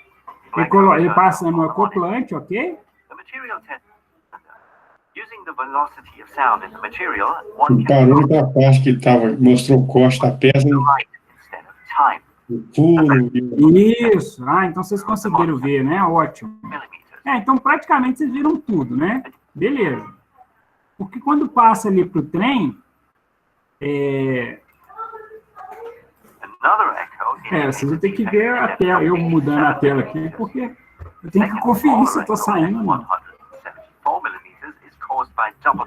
Ele passa no acoplante, ok? The material test. Using the velocity of sound in the material, one Ele can parou na parte que mostrou o corte da peça, right instead of time. o pulo. Isso. Ah, então vocês conseguiram ver, né? Ótimo. Millimeters. Então praticamente vocês viram tudo, né? Beleza. Porque quando passa ali para o trem, Another echo vocês vão ter que ver a tela, eu mudando a tela aqui, porque eu tenho que conferir se eu estou saindo ou não. 174 millimeters is caused by double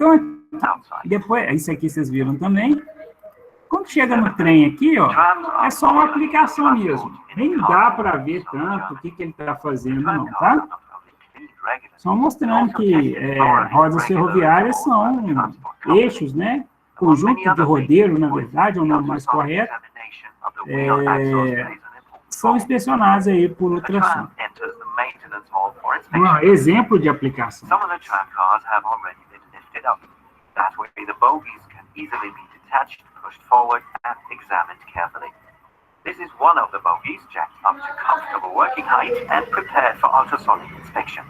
Então, outside. depois, isso aqui vocês viram também. Quando chega no trem aqui, ó, é só uma aplicação mesmo. Nem dá para ver tanto o que ele está fazendo, não, tá? Só mostrando que rodas ferroviárias são eixos, né? Conjunto de rodeiro, na verdade, é o nome mais correto, são inspecionados aí por ultrassom. Um exemplo de aplicação. Some of the tram cars have already been lifted up. That way, the bogies can easily be detached, pushed forward, and examined carefully. This is one of the bogies jacked up to comfortable working height and prepared for ultrasonic inspection.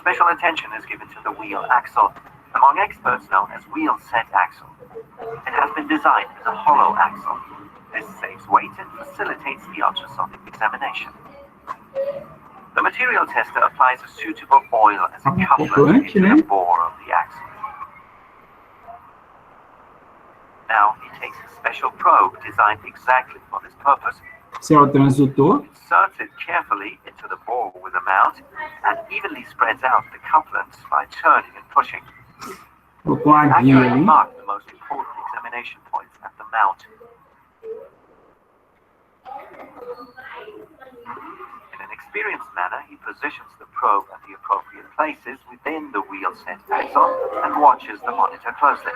Special attention is given to the wheel axle, among experts known as wheel set axle. It has been designed as a hollow axle. This saves weight and facilitates the ultrasonic examination. The material tester applies a suitable oil as a coupler into the bore of the axle. Now he takes a special probe designed exactly for this purpose, Esse é o transdutor. inserts it carefully into the bore with a mount, and evenly spreads out the couplants by turning and pushing. Colocou a guia Accurately ali. mark the most important examination points at the mount. In an experienced manner, he positions the probe at the appropriate places within the wheel set axle and watches the monitor closely.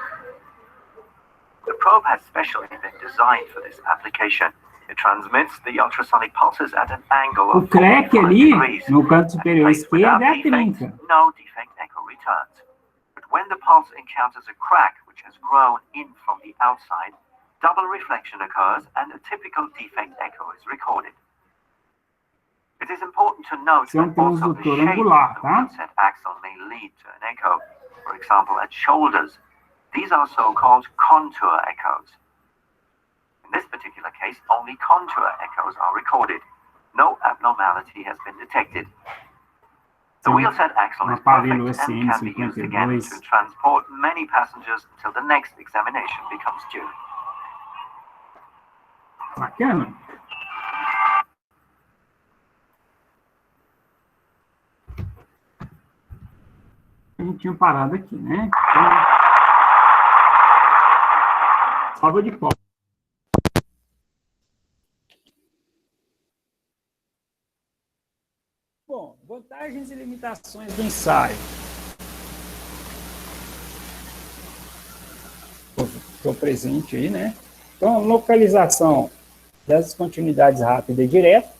The probe has specially been designed for this application. It transmits the ultrasonic pulses at an angle O of crack 45 ali, degrees. no canto superior Placed without esquerdo, é a defect, trinca. no defect echo returns. But when the pulse encounters a crack which has grown in from the outside, double reflection occurs and a typical defect echo is recorded. It is important to note Esse é um that also the transdutor shape angular, of the tá? wheelset axle may lead to an echo. For example, at shoulders, these are so-called contour echoes. In this particular case, only contour echoes are recorded. No abnormality has been detected. The wheelset axle is aparelho perfect and can be used again SN52. to transport many passengers until the next examination becomes due. Bacana. A gente tinha parado aqui, né? Então, salva de palmas. Bom, vantagens e limitações do ensaio. Estou presente aí, né? Então, localização das descontinuidades rápida e direta,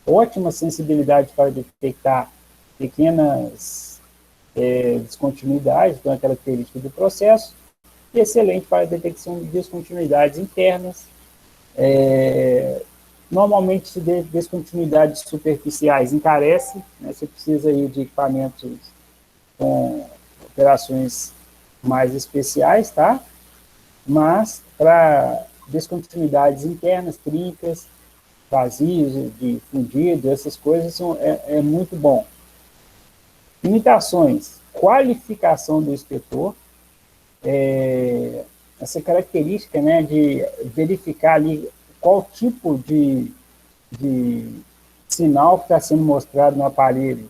ótima sensibilidade para detectar pequenas descontinuidades, então a característica do processo, e excelente para a detecção de descontinuidades internas, normalmente descontinuidades superficiais encarece, né? Você precisa aí de equipamentos com operações mais especiais, tá? Mas para descontinuidades internas, trincas, vazios de fundido, essas coisas é muito bom. Limitações, qualificação do inspetor, essa característica, né, de verificar ali qual tipo de sinal que está sendo mostrado no aparelho,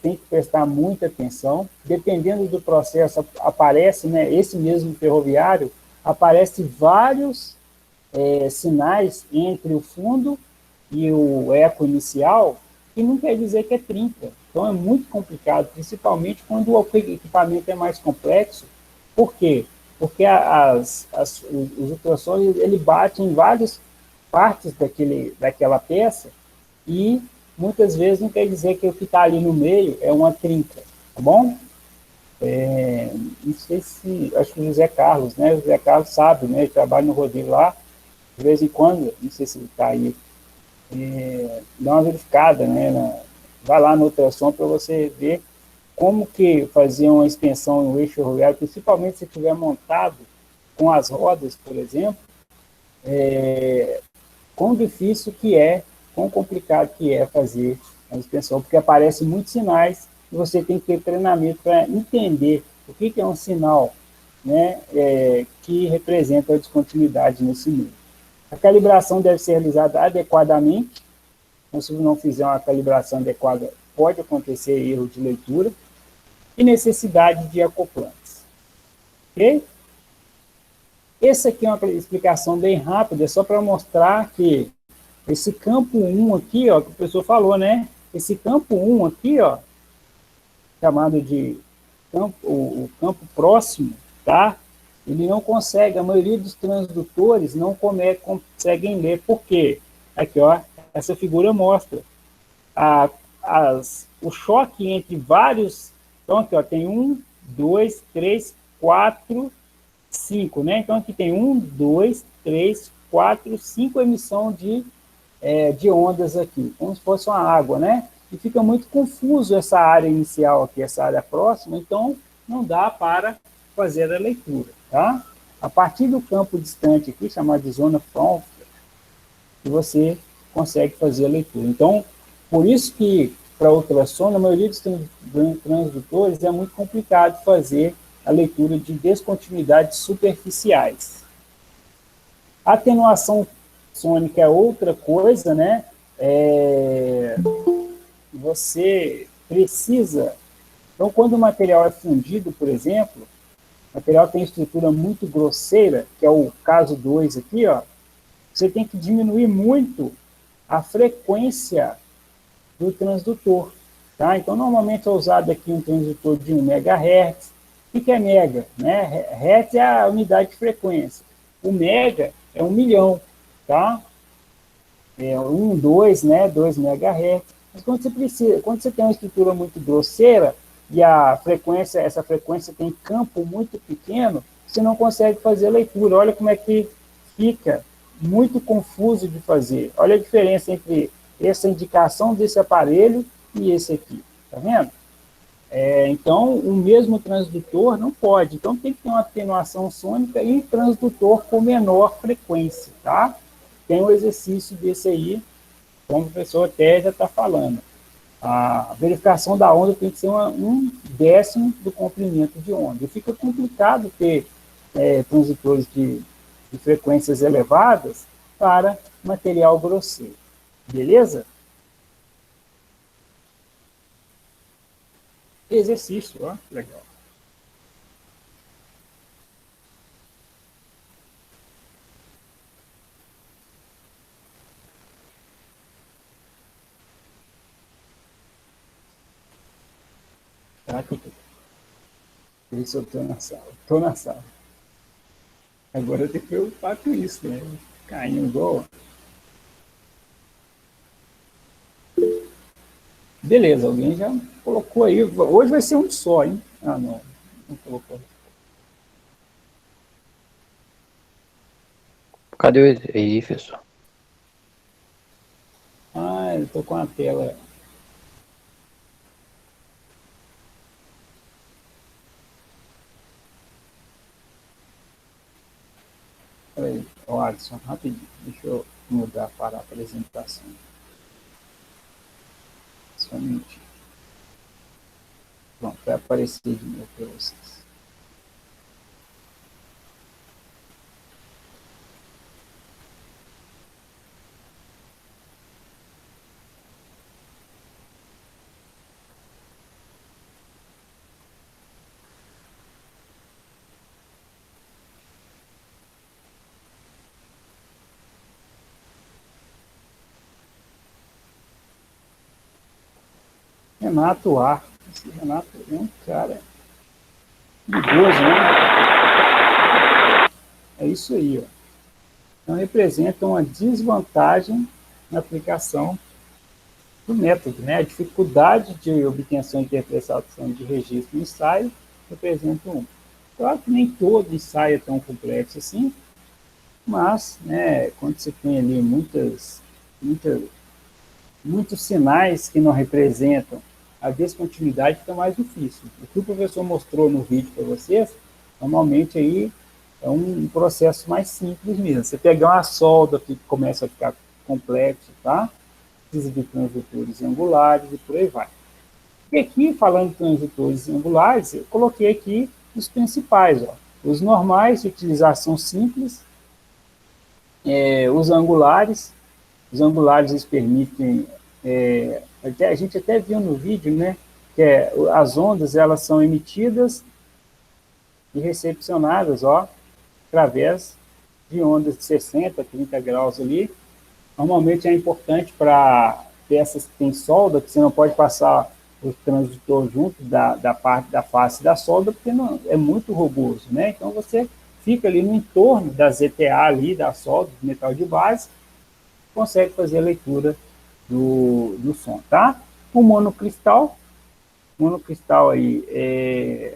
tem que prestar muita atenção. Dependendo do processo, aparece, né, esse mesmo ferroviário, aparece vários sinais entre o fundo e o eco inicial, que não quer dizer que é trinca. Então é muito complicado, principalmente quando o equipamento é mais complexo. Por quê? Porque os ultrassons ele bate em várias partes daquela peça e muitas vezes não quer dizer que o que está ali no meio é uma trinca, tá bom? Não sei se, acho que o José Carlos, né? O José Carlos sabe, né? Ele trabalha no Rodrigo lá, de vez em quando, não sei se ele está aí, dá uma verificada, né? Vai lá no ultrassom para você ver como que fazer uma extensão no eixo ferroviário, principalmente se estiver montado com as rodas, por exemplo, quão difícil que é, quão complicado que é fazer a extensão, porque aparecem muitos sinais e você tem que ter treinamento para entender o que é um sinal, né, que representa a descontinuidade nesse meio. A calibração deve ser realizada adequadamente, então, se não fizer uma calibração adequada, pode acontecer erro de leitura, e necessidade de acoplantes. Ok? Essa aqui é uma explicação bem rápida, só para mostrar que esse campo 1 aqui, ó, que o professor falou, né? Esse campo 1 aqui, ó, chamado de o campo próximo, tá? Ele não consegue, a maioria dos transdutores não conseguem ler. Por quê? Aqui, ó, essa figura mostra o choque entre vários. Então, aqui, ó, tem 1, 2, 3, 4, 5, né? Então, aqui tem 1, 2, 3, 4, 5 emissão de ondas aqui, como se fosse uma água, né? E fica muito confuso essa área inicial aqui, essa área próxima, então não dá para fazer a leitura, tá? A partir do campo distante aqui, chamado de zona frontal, que você consegue fazer a leitura. Então, por isso que para ultrassom, na maioria dos transdutores, é muito complicado fazer a leitura de descontinuidades superficiais. A atenuação sônica é outra coisa, né? Você precisa... Então, quando o material é fundido, por exemplo, o material tem estrutura muito grosseira, que é o caso 2 aqui, ó, você tem que diminuir muito a frequência do transdutor, tá? Então, normalmente é usado aqui um transdutor de 1 MHz, O que é mega? Né? Hertz é a unidade de frequência. O mega é 1 milhão, tá? É 2, né? 2 megahertz. Mas quando você tem uma estrutura muito grosseira e essa frequência tem campo muito pequeno, você não consegue fazer a leitura. Olha como é que fica muito confuso de fazer. Olha a diferença entre essa indicação desse aparelho e esse aqui. Tá vendo? Então, o mesmo transdutor não pode. Então, tem que ter uma atenuação sônica e transdutor com menor frequência, tá? Tem um exercício desse aí, como o professor até já está falando. A verificação da onda tem que ser 1/10 do comprimento de onda. E fica complicado ter transdutores de frequências elevadas para material grosseiro. Beleza? Exercício, ó, legal. Tá, isso eu estou na sala. Estou na sala. Agora eu tenho que preocupar com isso, né? Caindo igual. Beleza, alguém já colocou aí. Hoje vai ser um só, hein? Ah, não. Não colocou. Cadê o aí, professor? Ah, eu tô com a tela. Peraí, Alisson, rapidinho. Deixa eu mudar para a apresentação. Só um minutinho. Pronto, vai aparecer de novo para vocês. Renato A. Esse Renato é um cara perigoso, né? É isso aí, ó. Então, representa uma desvantagem na aplicação do método, né? A dificuldade de obtenção e interpretação de registro no ensaio representa um. Claro que nem todo ensaio é tão complexo assim, mas, né, quando você tem ali muitos sinais que não representam a descontinuidade, fica mais difícil. O que o professor mostrou no vídeo para vocês, normalmente aí é um processo mais simples mesmo. Você pegar uma solda que começa a ficar complexo, tá? Precisa de transdutores angulares e por aí vai. E aqui, falando de transdutores angulares, eu coloquei aqui os principais, ó. Os normais de utilização simples, os angulares. Os angulares eles permitem, a gente até viu no vídeo, né, que as ondas elas são emitidas e recepcionadas, ó, através de ondas de 60, 30 graus ali. Normalmente é importante para peças que tem solda, que você não pode passar o transdutor junto da parte da face da solda, porque não, é muito rugoso, né? Então você fica ali no entorno da ZTA ali, da solda, do metal de base, consegue fazer a leitura do som, tá? O monocristal aí,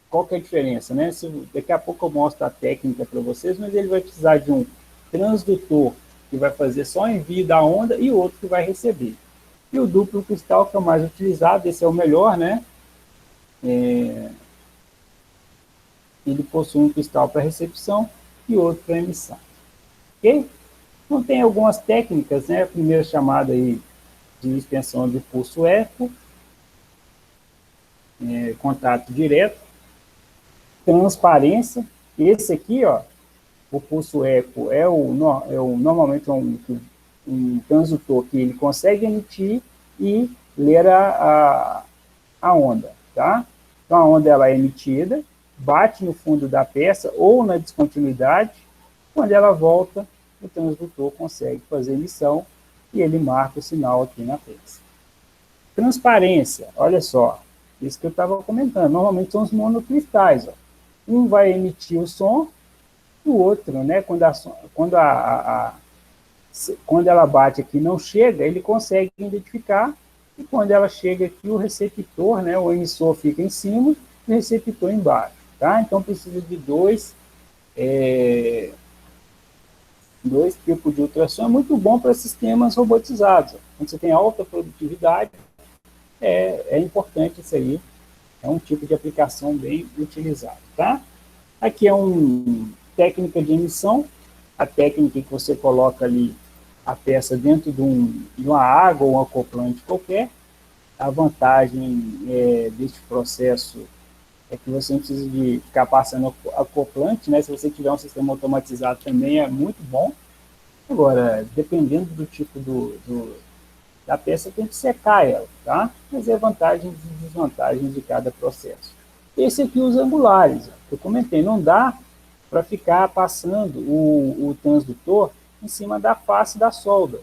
qual que é a diferença, né? Daqui a pouco eu mostro a técnica para vocês, mas ele vai precisar de um transdutor que vai fazer só o envio da onda e outro que vai receber. E o duplo cristal, que é o mais utilizado, esse é o melhor, né? Ele possui um cristal para recepção e outro para emissão. Ok? Então, tem algumas técnicas, né? A primeira chamada aí de extensão de pulso eco, contato direto, transparência. Esse aqui, ó, o pulso eco normalmente um transdutor que ele consegue emitir e ler a onda, tá? Então, a onda ela é emitida, bate no fundo da peça ou na descontinuidade, quando ela volta, o transdutor consegue fazer emissão e ele marca o sinal aqui na peça. Transparência, olha só, Isso que eu estava comentando. Normalmente são os monocristais. Ó. Um vai emitir o som, o outro, né? Quando ela bate aqui e não chega, ele consegue identificar, e quando ela chega aqui, o receptor, né? O emissor fica em cima e o receptor embaixo. Tá? Então precisa de dois tipos de ultrassom. É muito bom para sistemas robotizados. Quando você tem alta produtividade, é importante isso aí. É um tipo de aplicação bem utilizado, tá? Aqui é uma técnica de emissão, a técnica que você coloca ali a peça dentro de uma água ou um acoplante qualquer. A vantagem deste processo é que você não precisa de ficar passando acoplante, né? Se você tiver um sistema automatizado também é muito bom. Agora, dependendo do tipo da peça, tem que secar ela, tá? Mas é vantagens e desvantagens de cada processo. Esse aqui, os angulares, eu comentei, não dá para ficar passando o transdutor em cima da face da solda.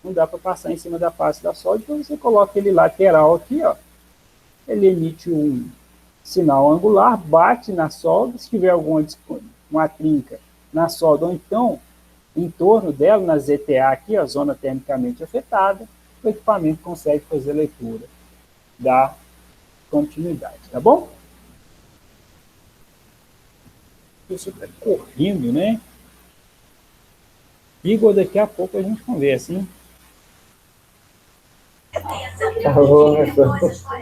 Não dá para passar em cima da face da solda, então você coloca ele lateral aqui, ó. Ele emite um sinal angular, bate na solda, se tiver uma trinca na solda, ou então em torno dela, na ZTA aqui, a zona termicamente afetada, o equipamento consegue fazer a leitura da continuidade, tá bom? Isso está correndo, né? Igor, daqui a pouco a gente conversa, hein?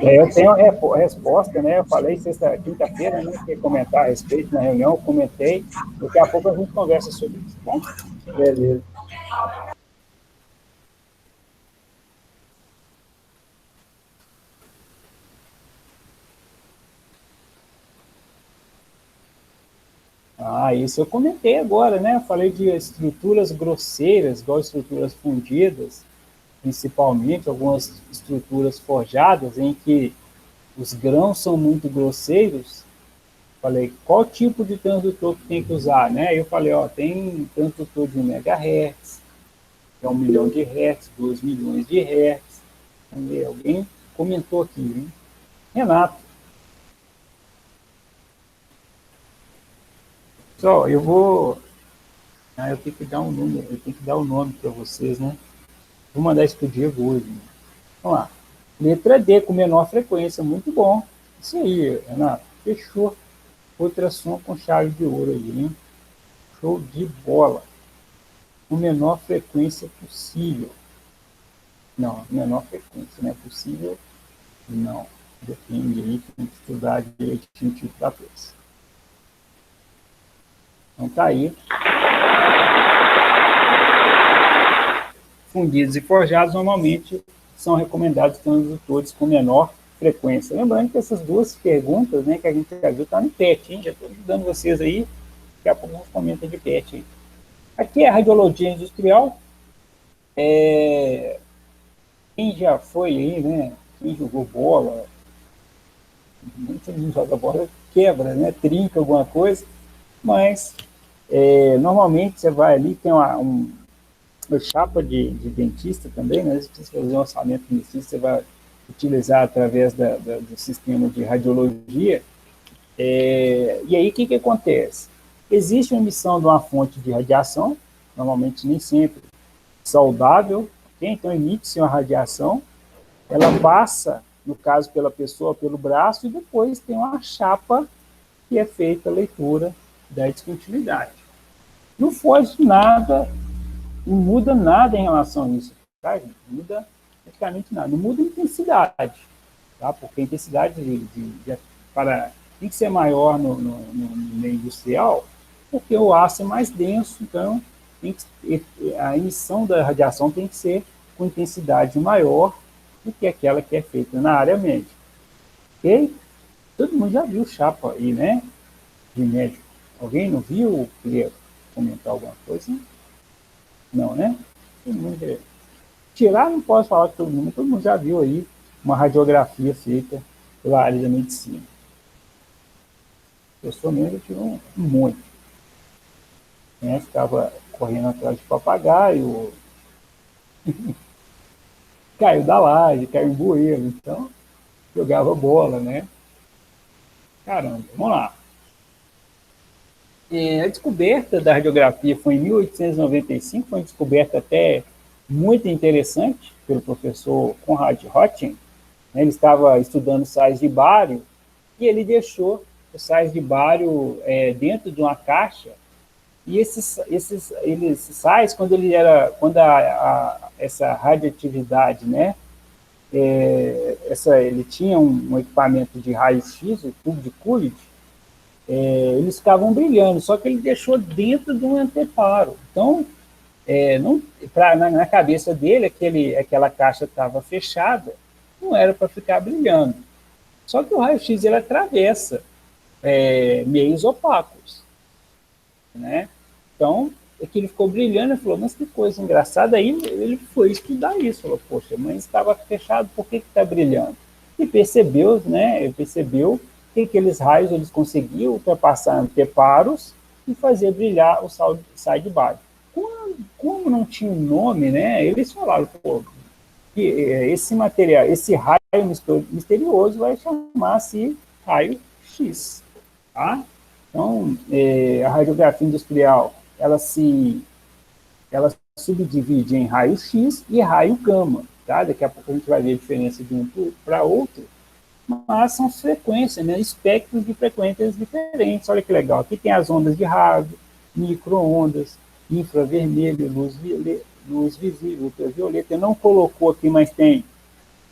Eu tenho a resposta, né? Eu falei quinta-feira, né? Que ia comentar a respeito na reunião, eu comentei. Daqui a pouco a gente conversa sobre isso, tá bom? Beleza. Isso eu comentei agora, né? Eu falei de estruturas grosseiras, igual estruturas fundidas, principalmente algumas estruturas forjadas em que os grãos são muito grosseiros. Falei, qual tipo de transdutor que tem que usar, né? Eu falei, ó, tem transdutor de 1 MHz, que é 1 milhão de hertz, 2 milhões de hertz. Vamos ver, alguém comentou aqui, hein? Renato. Só, eu tenho que dar um número, eu tenho que dar um nome para vocês, né? Vou mandar isso pro Diego hoje. Né? Vamos lá. Letra D, com menor frequência, muito bom. Isso aí, Renato, fechou. Ultrassom com chave de ouro aí, hein? Show de bola. Com menor frequência possível. Não, menor frequência, não é possível? Não. Depende aí, tem que estudar direitinho o tipo da peça. Então tá aí. Fundidos e forjados normalmente são recomendados transdutores com menor frequência. Lembrando que essas duas perguntas, né, que a gente já viu, tá no PET, hein? Já estou ajudando vocês aí. Daqui a pouco a gente comenta de PET aí. Aqui é a radiologia industrial. Quem já foi aí, né? Quem jogou bola, muita gente joga bola, quebra, né? Trinca alguma coisa, mas normalmente você vai ali, tem uma chapa de dentista também, né? Se você fazer um orçamento de dentista, você vai utilizar através do sistema de radiologia. E aí, o que acontece? Existe uma emissão de uma fonte de radiação, normalmente nem sempre saudável, okay? Então emite-se uma radiação, ela passa, no caso, pela pessoa, pelo braço, e depois tem uma chapa que é feita a leitura da descontinuidade. Não foge nada, não muda nada em relação a isso, tá, gente? Não muda praticamente nada. Não muda a intensidade, tá? Porque a intensidade tem que ser maior no meio industrial, porque o aço é mais denso, então a emissão da radiação tem que ser com intensidade maior do que aquela que é feita na área médica. Ok? Todo mundo já viu chapa aí, né? De médico. Alguém não viu? Queria comentar alguma coisa? Não, né? Todo mundo já... Tirar, não posso falar que todo mundo já viu aí uma radiografia feita pela área da medicina. Eu sou mesmo, eu tive um monte. Né? Ficava correndo atrás de papagaio, caiu da laje, caiu em bueiro, então jogava bola, né? Caramba, vamos lá. A descoberta da radiografia foi em 1895, foi uma descoberta até muito interessante pelo professor Conrad Roentgen. Ele estava estudando sais de bário e ele deixou os sais de bário dentro de uma caixa. E esses sais, quando essa radioatividade, né, ele tinha um equipamento de raio-x, o tubo de Coolidge, eles ficavam brilhando, só que ele deixou dentro de um anteparo. Então, na cabeça dele, aquela caixa estava fechada, não era para ficar brilhando. Só que o raio-x ele atravessa meios opacos, né? Então, ele ficou brilhando e falou, mas que coisa engraçada. Aí ele foi estudar isso, falou, poxa, mas estava fechado, por que está brilhando? E percebeu, né? Ele percebeu que aqueles raios eles conseguiam ultrapassar anteparos e fazer brilhar o sai de baixo. Como não tinha um nome, né? Eles falaram, pô, que esse material, esse raio misterioso vai chamar-se raio-x, tá? Então, a radiografia industrial, ela subdivide em raio-x e raio gama, tá? Daqui a pouco a gente vai ver a diferença de um para outro, mas são frequências, né? Espectros de frequências diferentes. Olha que legal, aqui tem as ondas de rádio, micro-ondas, infravermelho, luz visível, ultravioleta. Eu não colocou aqui, mas tem,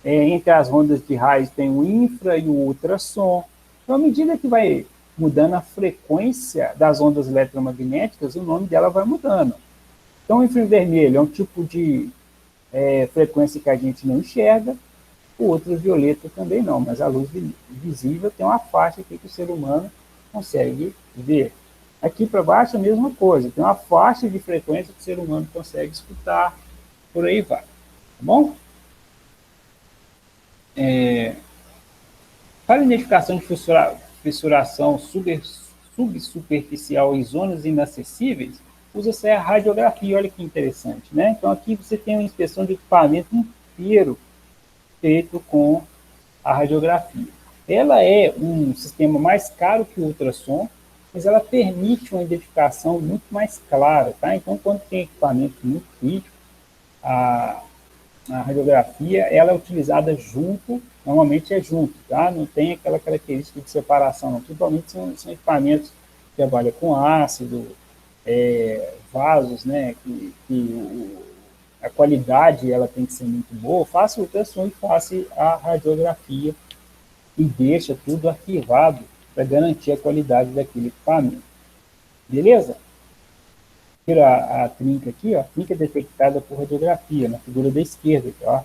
entre as ondas de raios, tem o infra e o ultrassom. Então, à medida que vai mudando a frequência das ondas eletromagnéticas, o nome dela vai mudando. Então, o infravermelho é um tipo de frequência que a gente não enxerga, o ultravioleta também não, mas a luz visível tem uma faixa aqui que o ser humano consegue ver. Aqui para baixo a mesma coisa, tem uma faixa de frequência que o ser humano consegue escutar, por aí vai, tá bom? Para identificação de fissuração subsuperficial em zonas inacessíveis, usa-se a radiografia, olha que interessante, né? Então aqui você tem uma inspeção de equipamento inteiro feito com a radiografia. Ela é um sistema mais caro que o ultrassom, mas ela permite uma identificação muito mais clara, tá? Então, quando tem equipamento muito crítico, a radiografia, ela é utilizada junto, normalmente é junto, tá? Não tem aquela característica de separação, não. Principalmente são equipamentos que trabalham com ácido, vasos, né? A qualidade ela tem que ser muito boa, faça o ultrassom e faça a radiografia e deixa tudo arquivado para garantir a qualidade daquele equipamento. Beleza? Tira a trinca aqui, ó, a trinca é detectada por radiografia, na figura da esquerda, aqui, ó.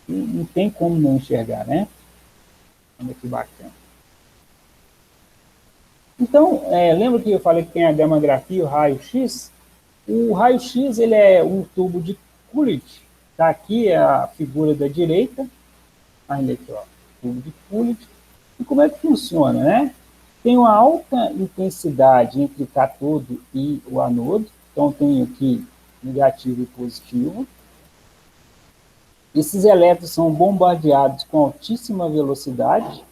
E não tem como não enxergar, né? Olha que bacana. Então, lembra que eu falei que tem a gammagrafia e o raio-x? O raio-x ele é um tubo de Coolidge, tá? Aqui é a figura da direita, olha aqui, ó, tubo de Coolidge. E como é que funciona, né? Tem uma alta intensidade entre o cátodo e o anodo, então tem aqui negativo e positivo. Esses elétrons são bombardeados com altíssima velocidade,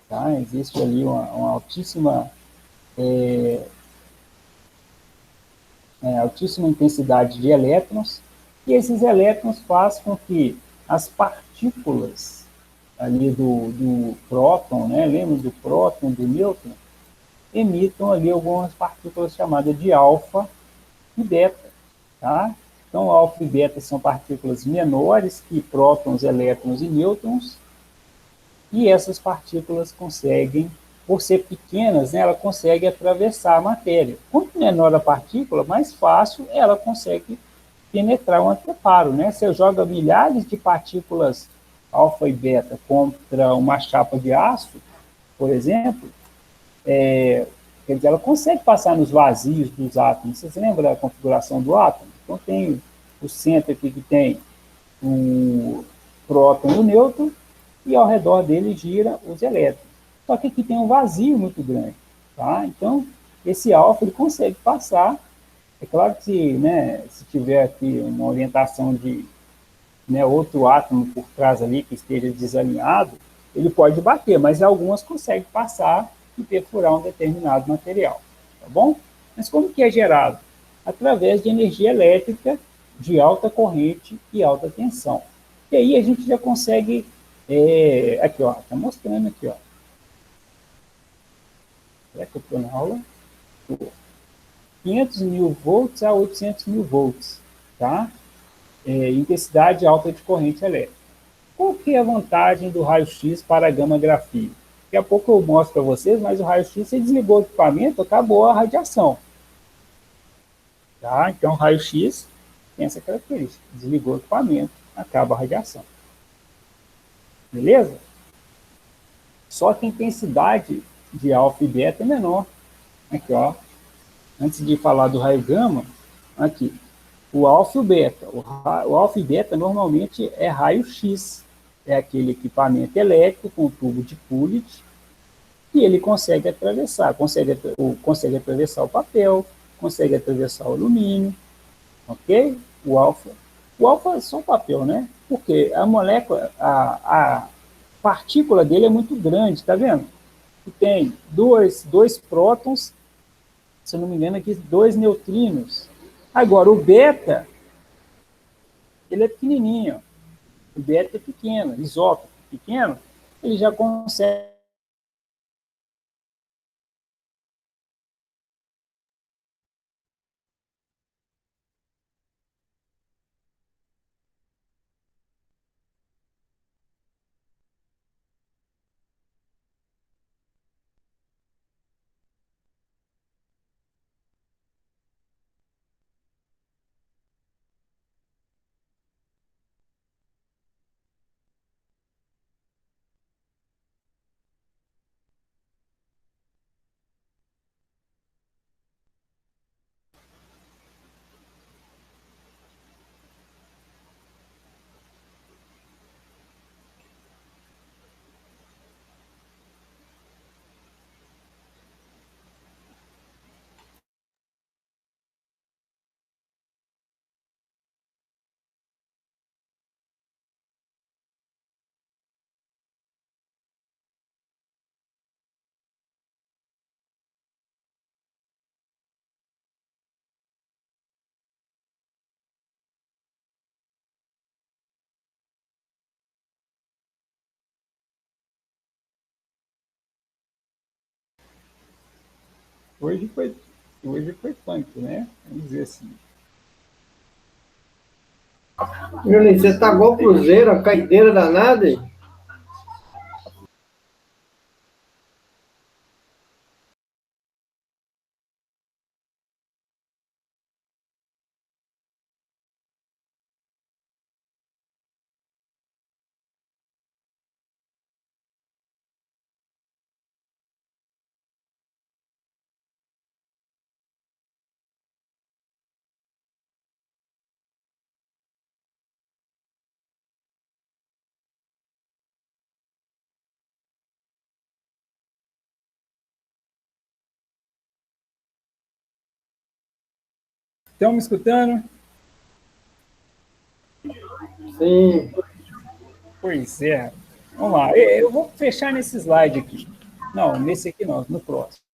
tá? Existe ali uma altíssima altíssima intensidade de elétrons, e esses elétrons fazem com que as partículas ali do próton, né, lembra do próton, do nêutron, emitam ali algumas partículas chamadas de alfa e beta, tá? Então, alfa e beta são partículas menores que prótons, elétrons e nêutrons, e essas partículas conseguem, por ser pequenas, né, ela consegue atravessar a matéria. Quanto menor a partícula, mais fácil ela consegue penetrar um anteparo, né? Você joga milhares de partículas alfa e beta contra uma chapa de aço, por exemplo, quer dizer, ela consegue passar nos vazios dos átomos. Você se lembra da configuração do átomo? Então tem o centro aqui que tem o próton e o nêutron, e ao redor dele gira os elétrons. Só que aqui tem um vazio muito grande, tá? Então, esse alfa ele consegue passar. É claro que, né, se tiver aqui uma orientação de né, outro átomo por trás ali que esteja desalinhado, ele pode bater, mas algumas conseguem passar e perfurar um determinado material, tá bom? Mas como que é gerado? Através de energia elétrica de alta corrente e alta tensão. E aí a gente já consegue, aqui ó, tá mostrando aqui ó. Será que eu estou na aula? 500 mil volts a 800 mil volts, tá? Intensidade alta de corrente elétrica. Qual que é a vantagem do raio-x para a gama-grafia? Daqui a pouco eu mostro para vocês, mas o raio-x, você desligou o equipamento, acabou a radiação. Tá? Então, o raio-x tem essa característica. Desligou o equipamento, acaba a radiação. Beleza? Só que a intensidade de alfa e beta é menor. Aqui, ó. Antes de falar do raio gama, aqui. O alfa e o beta. O alfa e beta normalmente é raio-x. É aquele equipamento elétrico com tubo de Coolidge que ele consegue atravessar. Consegue atravessar o papel, consegue atravessar o alumínio, ok? O alfa é só papel, né? Porque a molécula, a partícula dele é muito grande, tá vendo? E tem dois prótons, se eu não me engano aqui, 2 neutrinos. Agora, o beta, ele é pequenininho. O beta é pequeno, isótopo pequeno, ele já consegue. Hoje foi punk, né? Vamos dizer assim. Juninho, você tá igual Cruzeiro, a caideira danada, hein? Estão me escutando? Sim. Pois é. Vamos lá. Eu vou fechar nesse slide aqui. Não, nesse aqui não, no próximo.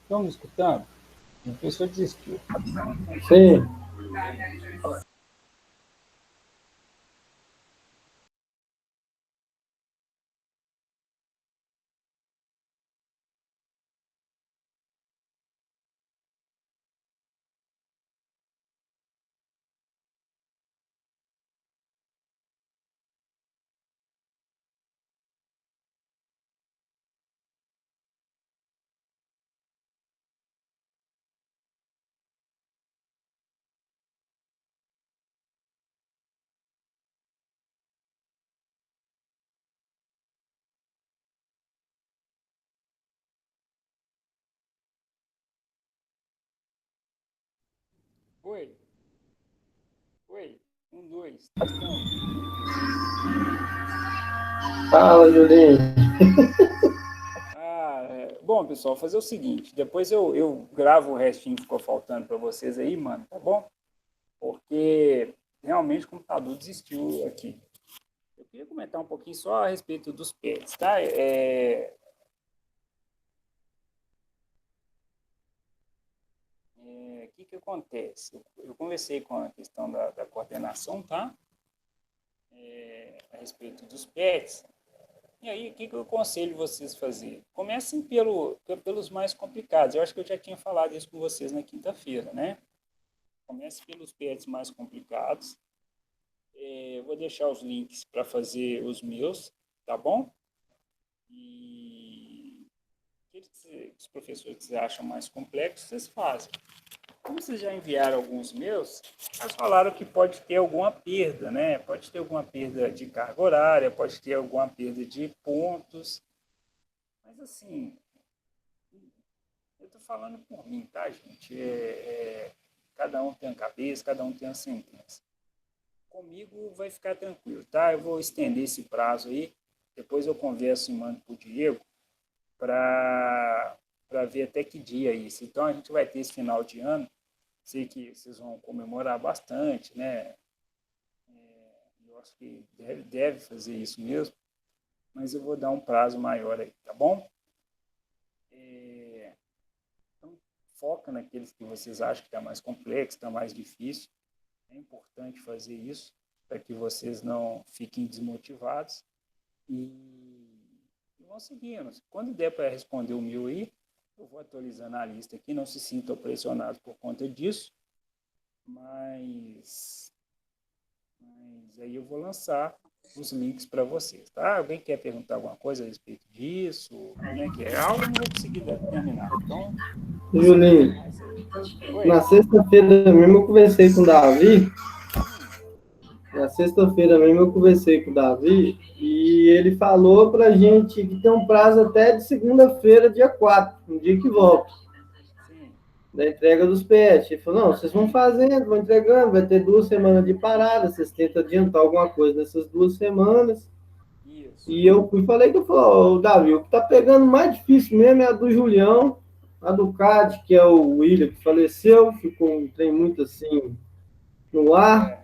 Estão me escutando? A pessoa desistiu. Sim. Oi. Oi. Um, dois. Testando. Fala, Julinho. Bom, pessoal, fazer o seguinte. Depois eu gravo o restinho que ficou faltando para vocês aí, mano, tá bom? Porque realmente o computador desistiu aqui. Eu queria comentar um pouquinho só a respeito dos pads, tá? O que acontece? Eu conversei com a questão da coordenação, tá? A respeito dos pads. E aí, o que eu aconselho vocês a fazer? Comecem pelos mais complicados. Eu acho que eu já tinha falado isso com vocês na quinta-feira, né? Comece pelos pads mais complicados. Vou deixar os links para fazer os meus, tá bom? E aqueles que os professores acham mais complexos, vocês fazem. Como vocês já enviaram alguns meus, eles falaram que pode ter alguma perda, né? Pode ter alguma perda de carga horária, pode ter alguma perda de pontos. Mas, assim, eu estou falando por mim, tá, gente? Cada um tem a cabeça, cada um tem a sentença. Comigo vai ficar tranquilo, tá? Eu vou estender esse prazo aí, depois eu converso e mando para o Diego para ver até que dia é isso. Então, a gente vai ter esse final de ano. Sei que vocês vão comemorar bastante, né? Eu acho que deve fazer isso mesmo, mas eu vou dar um prazo maior aí, tá bom? Então, foca naqueles que vocês acham que está mais complexo, está mais difícil. É importante fazer isso para que vocês não fiquem desmotivados e vão seguindo. Quando der para responder o meu aí, eu vou atualizando a lista aqui, não se sintam pressionados por conta disso, mas aí eu vou lançar os links para vocês, tá? Alguém quer perguntar alguma coisa a respeito disso? Como é que é? A aula eu não vou conseguir terminar, então... Julinho, na sexta-feira mesmo eu conversei com o Davi. E ele falou pra gente que tem um prazo até de segunda-feira, dia 4, no dia que volta, da entrega dos pets. Ele falou, não, vocês vão fazendo, vão entregando, vai ter 2 semanas de parada, vocês tentam adiantar alguma coisa nessas 2 semanas. Isso. E eu falei que eu falei, Davi, o que tá pegando mais difícil mesmo é a do Julião, a do CAD, que é o William, que faleceu, ficou um trem muito assim no ar.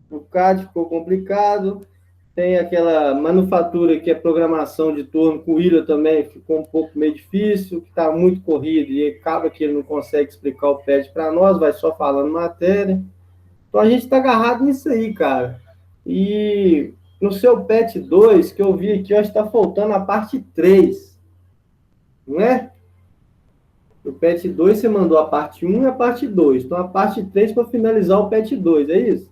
O CAD ficou complicado. Tem aquela manufatura que é programação de turno com o William também, ficou um pouco meio difícil, que está muito corrido e acaba que ele não consegue explicar o PET para nós, vai só falando matéria. Então a gente está agarrado nisso aí, cara. E no seu PET 2, que eu vi aqui, eu acho que está faltando a parte 3, não é? O PET 2 você mandou a parte 1 e a parte 2. Então a parte 3 para finalizar o PET 2, é isso?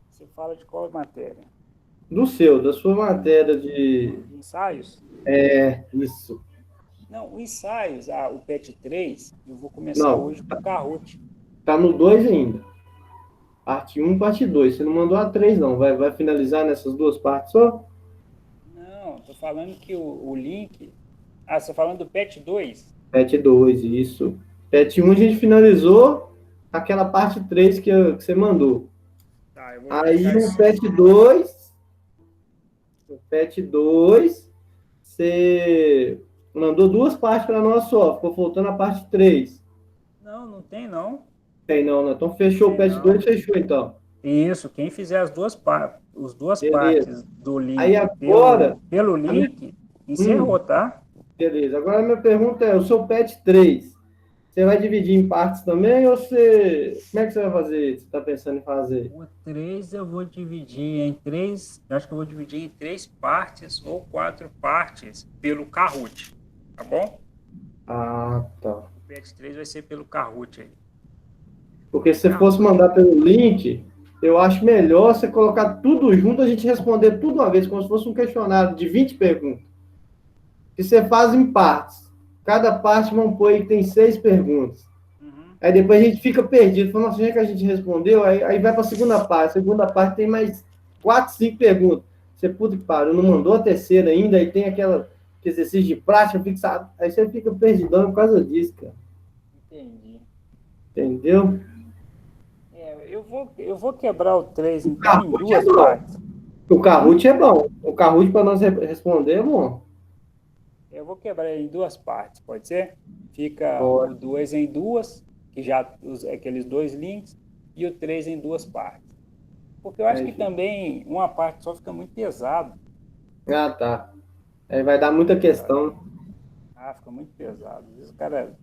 Você fala de qual matéria? Da sua matéria de ensaios? Isso. Não, o ensaios, o PET 3, eu vou começar hoje com o Kahoot. Tá no 2 ainda. Parte 1 e parte 2. Você não mandou a 3, não. Vai finalizar nessas 2 partes só? Não, tô falando que o link... você está falando do PET 2? PET 2, isso. PET 1 a gente finalizou aquela parte 3 que você mandou. Tá, eu vou aí o PET 2, você mandou 2 partes para nós só. Ficou faltando a parte 3. Não tem não. Tem não, né? Então fechou o PET 2, fechou então. Isso, quem fizer as duas partes do link aí agora, pelo link, encerrou, tá? Beleza. Agora a minha pergunta é, o seu PET 3, você vai dividir em partes também ou você... Como é que você vai fazer? Você está pensando em fazer? O 3 eu vou dividir em três, eu acho que eu vou dividir em 3 partes ou 4 partes pelo Kahoot, tá bom? Ah, tá. O PET 3 vai ser pelo Kahoot aí. Porque se você fosse mandar pelo link, eu acho melhor você colocar tudo junto, a gente responder tudo uma vez, como se fosse um questionário de 20 perguntas. Que você faz em partes. Cada parte, vamos pôr aí, tem 6 perguntas. Uhum. Aí depois a gente fica perdido. Fala, nossa, já que a gente respondeu, aí vai para a segunda parte. A segunda parte tem mais 4, 5 perguntas. Você, puta que pariu, não mandou a terceira ainda, aí tem aquele exercício de prática fixado. Aí você fica perdidão por causa disso, cara. Entendi. Entendeu? Eu vou quebrar o 3 então em Kahoot duas é bom. partes. O Kahoot é bom. O Kahoot, para nós responder, é bom. Eu vou quebrar ele em 2 partes, pode ser? Fica Pode. o 2 em 2, que já aqueles 2 links, e o 3 em 2 partes. Porque eu acho que também uma parte só fica muito pesado. Ah, tá. Aí vai dar muita questão. Ah, fica muito pesado. Às vezes o cara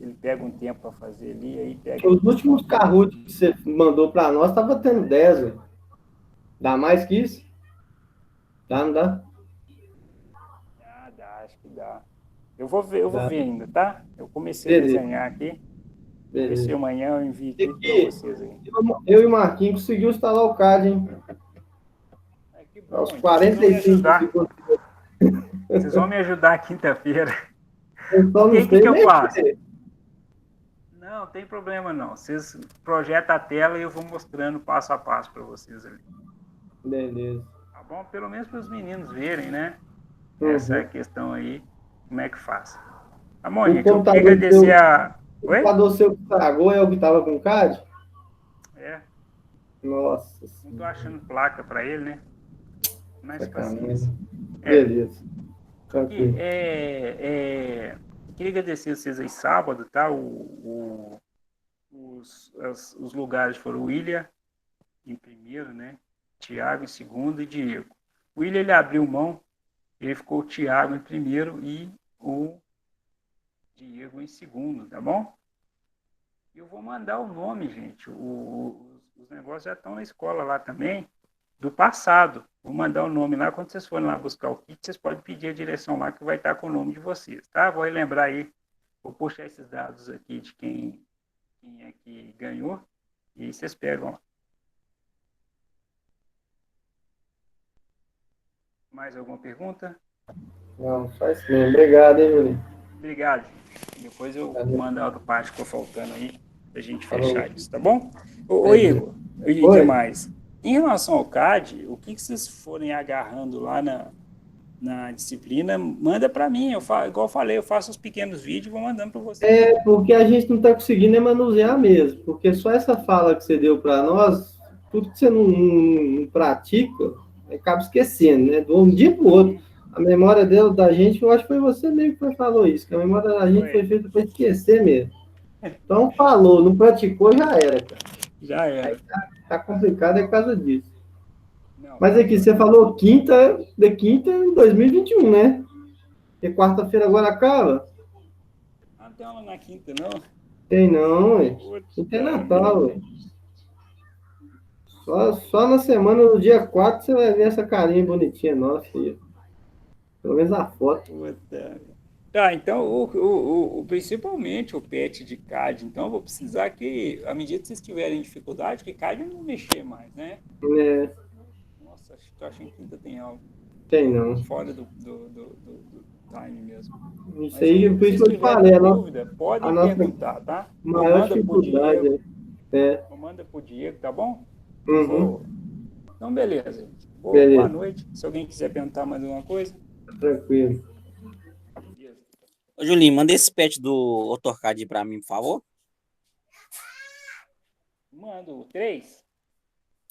ele pega um tempo para fazer ali, aí pega. Os últimos Kahoot que você mandou para nós, estava tendo 10, velho. Dá mais que isso? Dá, não dá? Ah, dá, acho que dá. Eu vou ver ainda, tá? Eu comecei Beleza. a desenhar aqui. Ver se Beleza. amanhã eu envio tudo para Aqui, vocês aí. eu e o Marquinhos conseguimos instalar o CAD, hein? Que bom, Aos então vocês vão me 45 ajudar. segundos. Vocês vão me ajudar quinta-feira. Eu só não O que sei eu faço? mexer. Não, tem problema não. Vocês projetam a tela e eu vou mostrando passo a passo para vocês ali. Beleza. Tá bom? Pelo menos para os meninos verem, né? Uhum. Essa questão aí, como é que faz. Tá bom, O gente? Eu queria computador agradecer a... O Oi? computador seu que estragou é o que estava com CAD? É, Nossa. não tô achando placa para ele, né? Mas paciência. Beleza. Aqui, Tranquilo. queria agradecer vocês aí sábado, tá? Os lugares foram o William em primeiro, né? Tiago em segundo e Diego. O William ele abriu mão, ele ficou o Tiago em primeiro e o Diego em segundo, tá bom? Eu vou mandar o nome, gente. Os negócios já estão na escola lá também, do passado. Vou mandar o nome lá. Quando vocês forem lá buscar o kit, vocês podem pedir a direção lá que vai estar com o nome de vocês, tá? Vou relembrar aí. Vou puxar esses dados aqui de quem é que ganhou. E aí vocês pegam lá. Mais alguma pergunta? Não, só isso mesmo. Obrigado, hein, Julinho? Obrigado, gente. Depois eu vou mandar a outra parte que ficou faltando aí, pra gente Falou. fechar isso, tá bom? Ô Igor, e Oi. demais. Em relação ao CAD, o que vocês forem agarrando lá na disciplina, manda para mim. Igual eu falei, eu faço os pequenos vídeos e vou mandando para vocês. É, porque a gente não está conseguindo manusear mesmo. Porque só essa fala que você deu para nós, tudo que você não pratica, acaba esquecendo, né? De um dia para o outro. A memória da gente, eu acho que foi você mesmo que falou isso, que a memória da gente foi feita para esquecer mesmo. Então, falou, não praticou, já era, cara. Já era. Aí tá complicado é por causa disso. Não, Mas aqui, você falou quinta em 2021, né? Porque quarta-feira agora acaba? Não tem aula na quinta, não? Tem não, ué. Não tem Natal, ué. Só na semana, no dia 4, você vai ver essa carinha bonitinha nossa, filha. Pelo menos a foto. Puta. Tá, então, principalmente o PET de CAD, então eu vou precisar que, à medida que vocês tiverem dificuldade, que CAD não mexer mais, né? É, Nossa, tô achando que ainda tem algo tem não. fora do time mesmo. Isso aí, por isso que eu te falei, dúvida, podem a nossa perguntar, tá? maior dificuldade. Manda pro Diego, tá bom? Uhum. Então, beleza, gente. Beleza. Boa noite. Se alguém quiser perguntar mais alguma coisa. Tranquilo. Ô, Julinho, manda esse patch do AutoCAD pra mim, por favor. Mando o 3.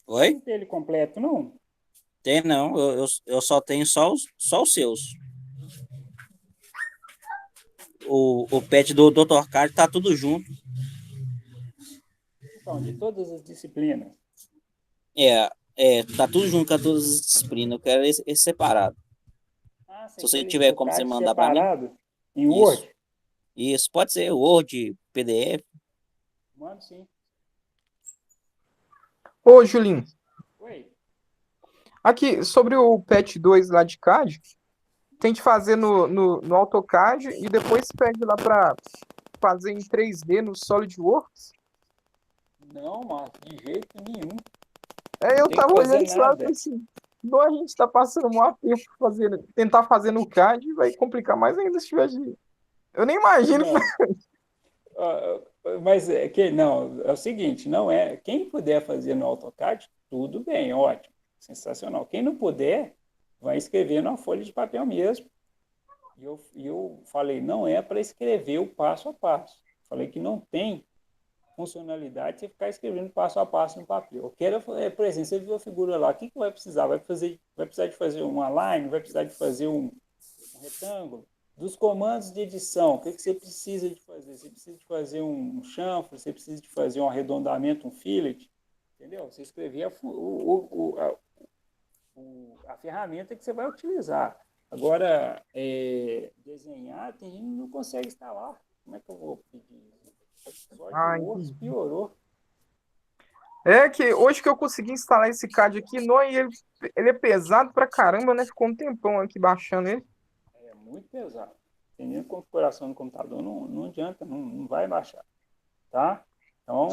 Oi? Não tem ele completo, não? Tem não, eu só tenho só os seus. O patch do AutoCAD tá tudo junto. Então, de todas as disciplinas. Tá tudo junto com todas as disciplinas. Eu quero esse separado. Ah, Se você tiver como você mandar para mim. Em Word? Isso, pode ser Word, PDF. Mano, sim. Ô, Julinho, Oi. aqui sobre o Patch 2 lá de CAD, tem que fazer no AutoCAD e depois pede lá para fazer em 3D no SolidWorks. Não, Marcos, de jeito nenhum. É, Não eu tem que tava fazer olhando isso lá e nada. falei assim, não, a gente tá passando um maior tempo fazendo, tentar fazer no CAD, vai complicar mais ainda se tiver de... Eu nem imagino. Não. Mas é que não, é o seguinte, não é. Quem puder fazer no AutoCAD, tudo bem, ótimo, sensacional. Quem não puder, vai escrever numa folha de papel mesmo. E eu falei, não é para escrever o passo a passo. Falei que não tem funcionalidade você ficar escrevendo passo a passo no papel. Eu quero, por exemplo, você viu a figura lá, o que vai precisar? Vai precisar de fazer uma line, vai precisar de fazer um retângulo? Dos comandos de edição, o que você precisa de fazer? Você precisa de fazer um chanfre, você precisa de fazer um arredondamento, um fillet, entendeu? Você escrever a ferramenta que você vai utilizar. Agora, desenhar, tem gente que não consegue instalar. Como é que eu vou pedir? Só de Ah, Word entendi. piorou. É que hoje que eu consegui instalar esse CAD aqui, não, e ele é pesado pra caramba, né? Ficou um tempão aqui baixando ele. É muito pesado. Tem configuração no computador, não adianta, não vai baixar. Tá? Então,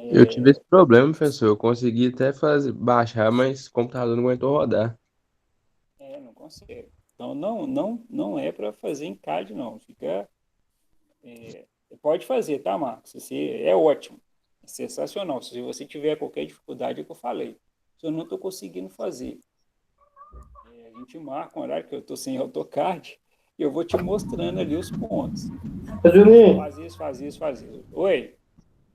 Eu tive esse problema, professor. Eu consegui até baixar, mas o computador não aguentou rodar. não consegue. Então, não é para fazer em CAD, não. Pode fazer, tá, Marcos? É ótimo. É sensacional. Se você tiver qualquer dificuldade, é o que eu falei. Se eu não estou conseguindo fazer, a gente marca um horário que eu estou sem AutoCAD e eu vou te mostrando ali os pontos. Ô, Julinho, Faz isso, faz isso, faz isso. Oi?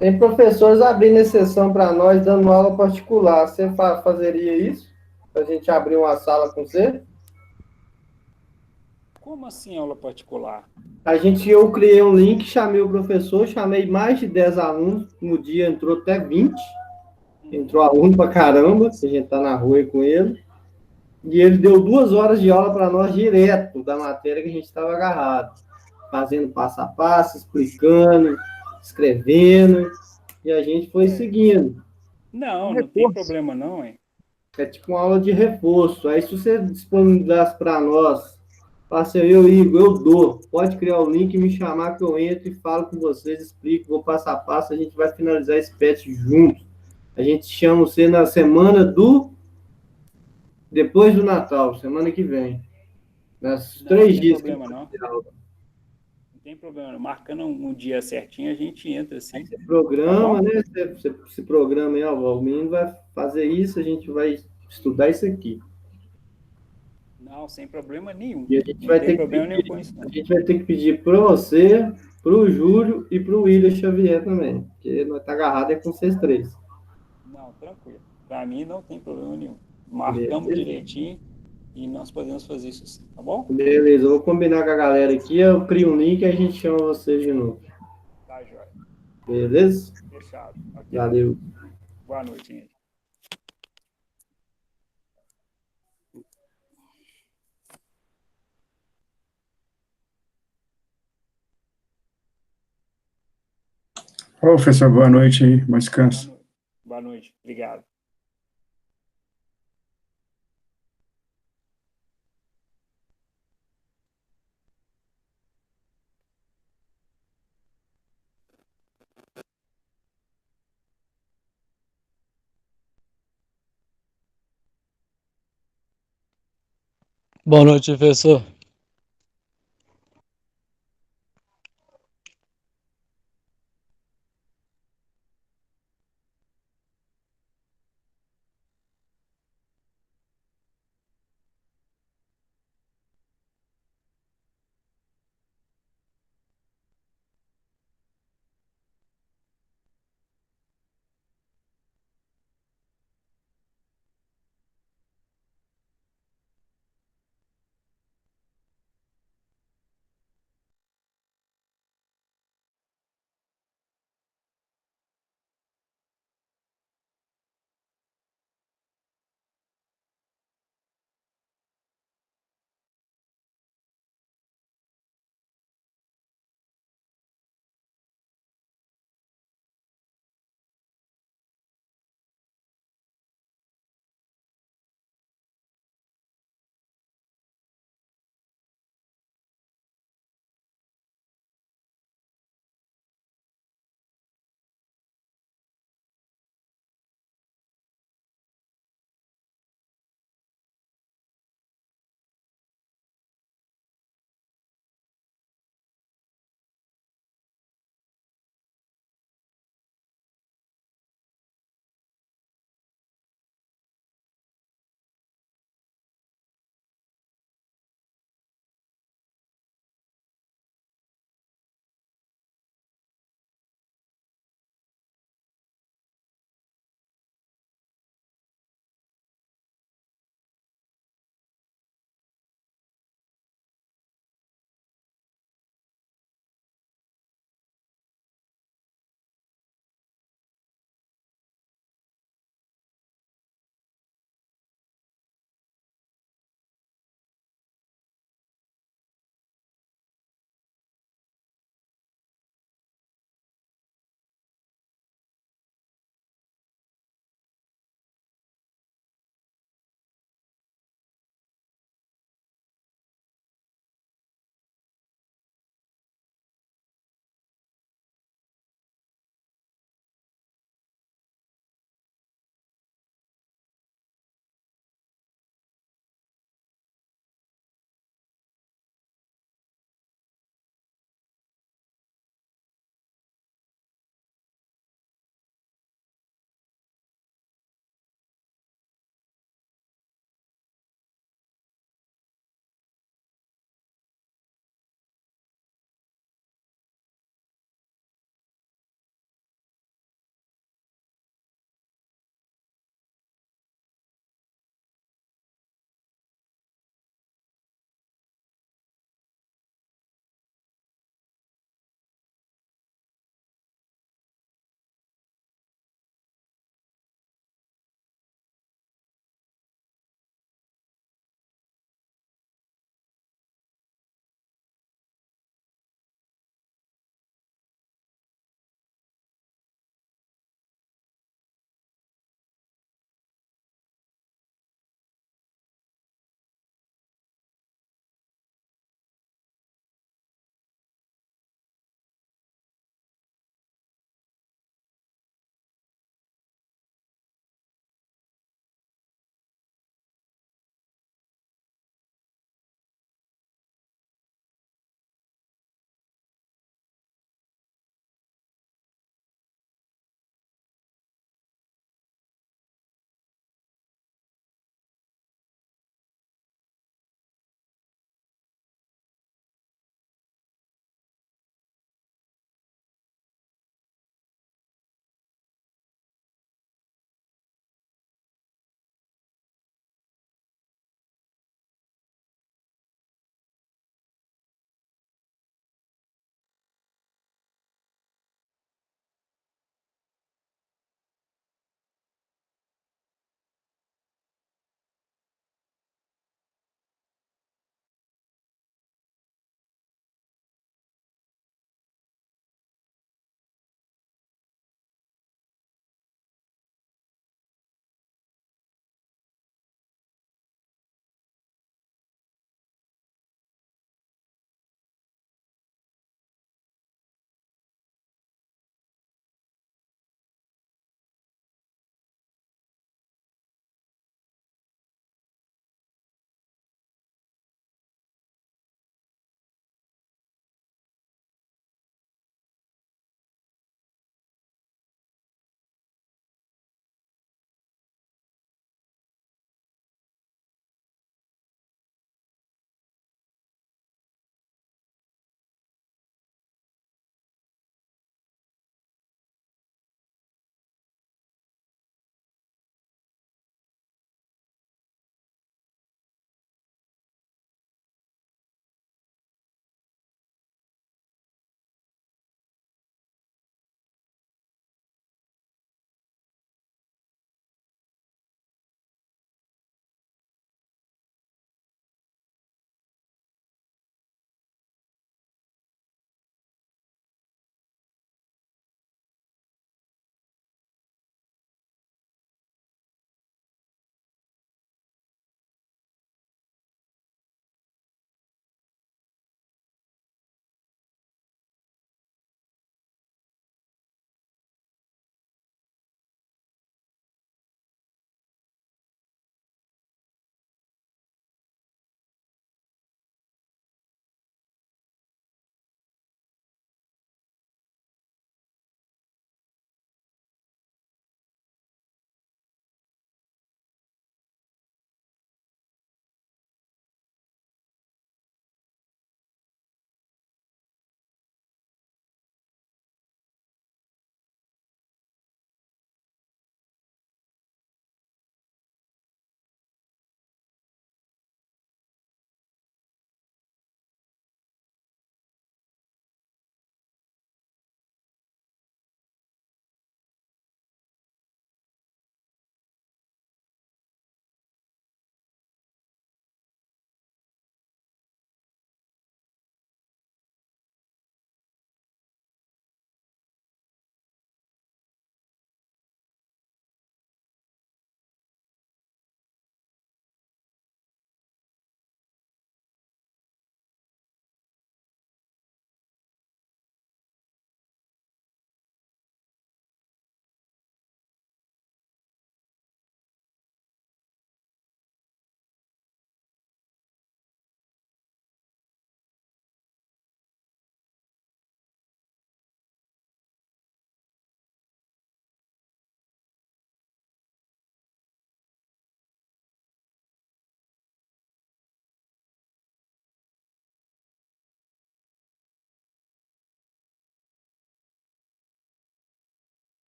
tem professores abrindo exceção para nós, dando aula particular. Você fazeria isso? Para a gente abrir uma sala com você? Como assim aula particular? Eu criei um link, chamei o professor, chamei mais de 10 alunos, no dia entrou até 20, entrou aluno pra caramba, a gente tá na rua aí com ele, e ele deu 2 horas de aula para nós direto da matéria que a gente estava agarrado, fazendo passo a passo, explicando, escrevendo, e a gente foi seguindo. Não tem problema não, hein? É tipo uma aula de reforço. Aí se você disponibilizasse para nós, fala assim, Igor, eu dou. Pode criar o link e me chamar que eu entro e falo com vocês, explico, vou passo a passo, a gente vai finalizar esse patch junto. A gente chama você na semana depois do Natal, semana que vem. Nas 3 dias. Não tem problema não. Não tem problema. Marcando um dia certinho, a gente entra assim. Você programa, né? Você se programa aí, ó, o menino vai fazer isso, a gente vai estudar isso aqui. Não, sem problema nenhum. E a gente Não vai tem ter que problema pedir, nenhum com isso, não. a gente vai ter que pedir para você, para o Júlio e para o William Xavier também, porque nós tá agarrado com vocês três. Não, tranquilo. Para mim não tem problema nenhum. Marcamos direitinho e nós podemos fazer isso sim, tá bom? Beleza, eu vou combinar com a galera aqui, eu crio um link e a gente chama vocês de novo. Tá, joia. Beleza? Fechado. Okay. Valeu. Boa noite, gente. Ô, professor, boa noite aí, bom descanso. Boa noite, obrigado. Boa noite, professor.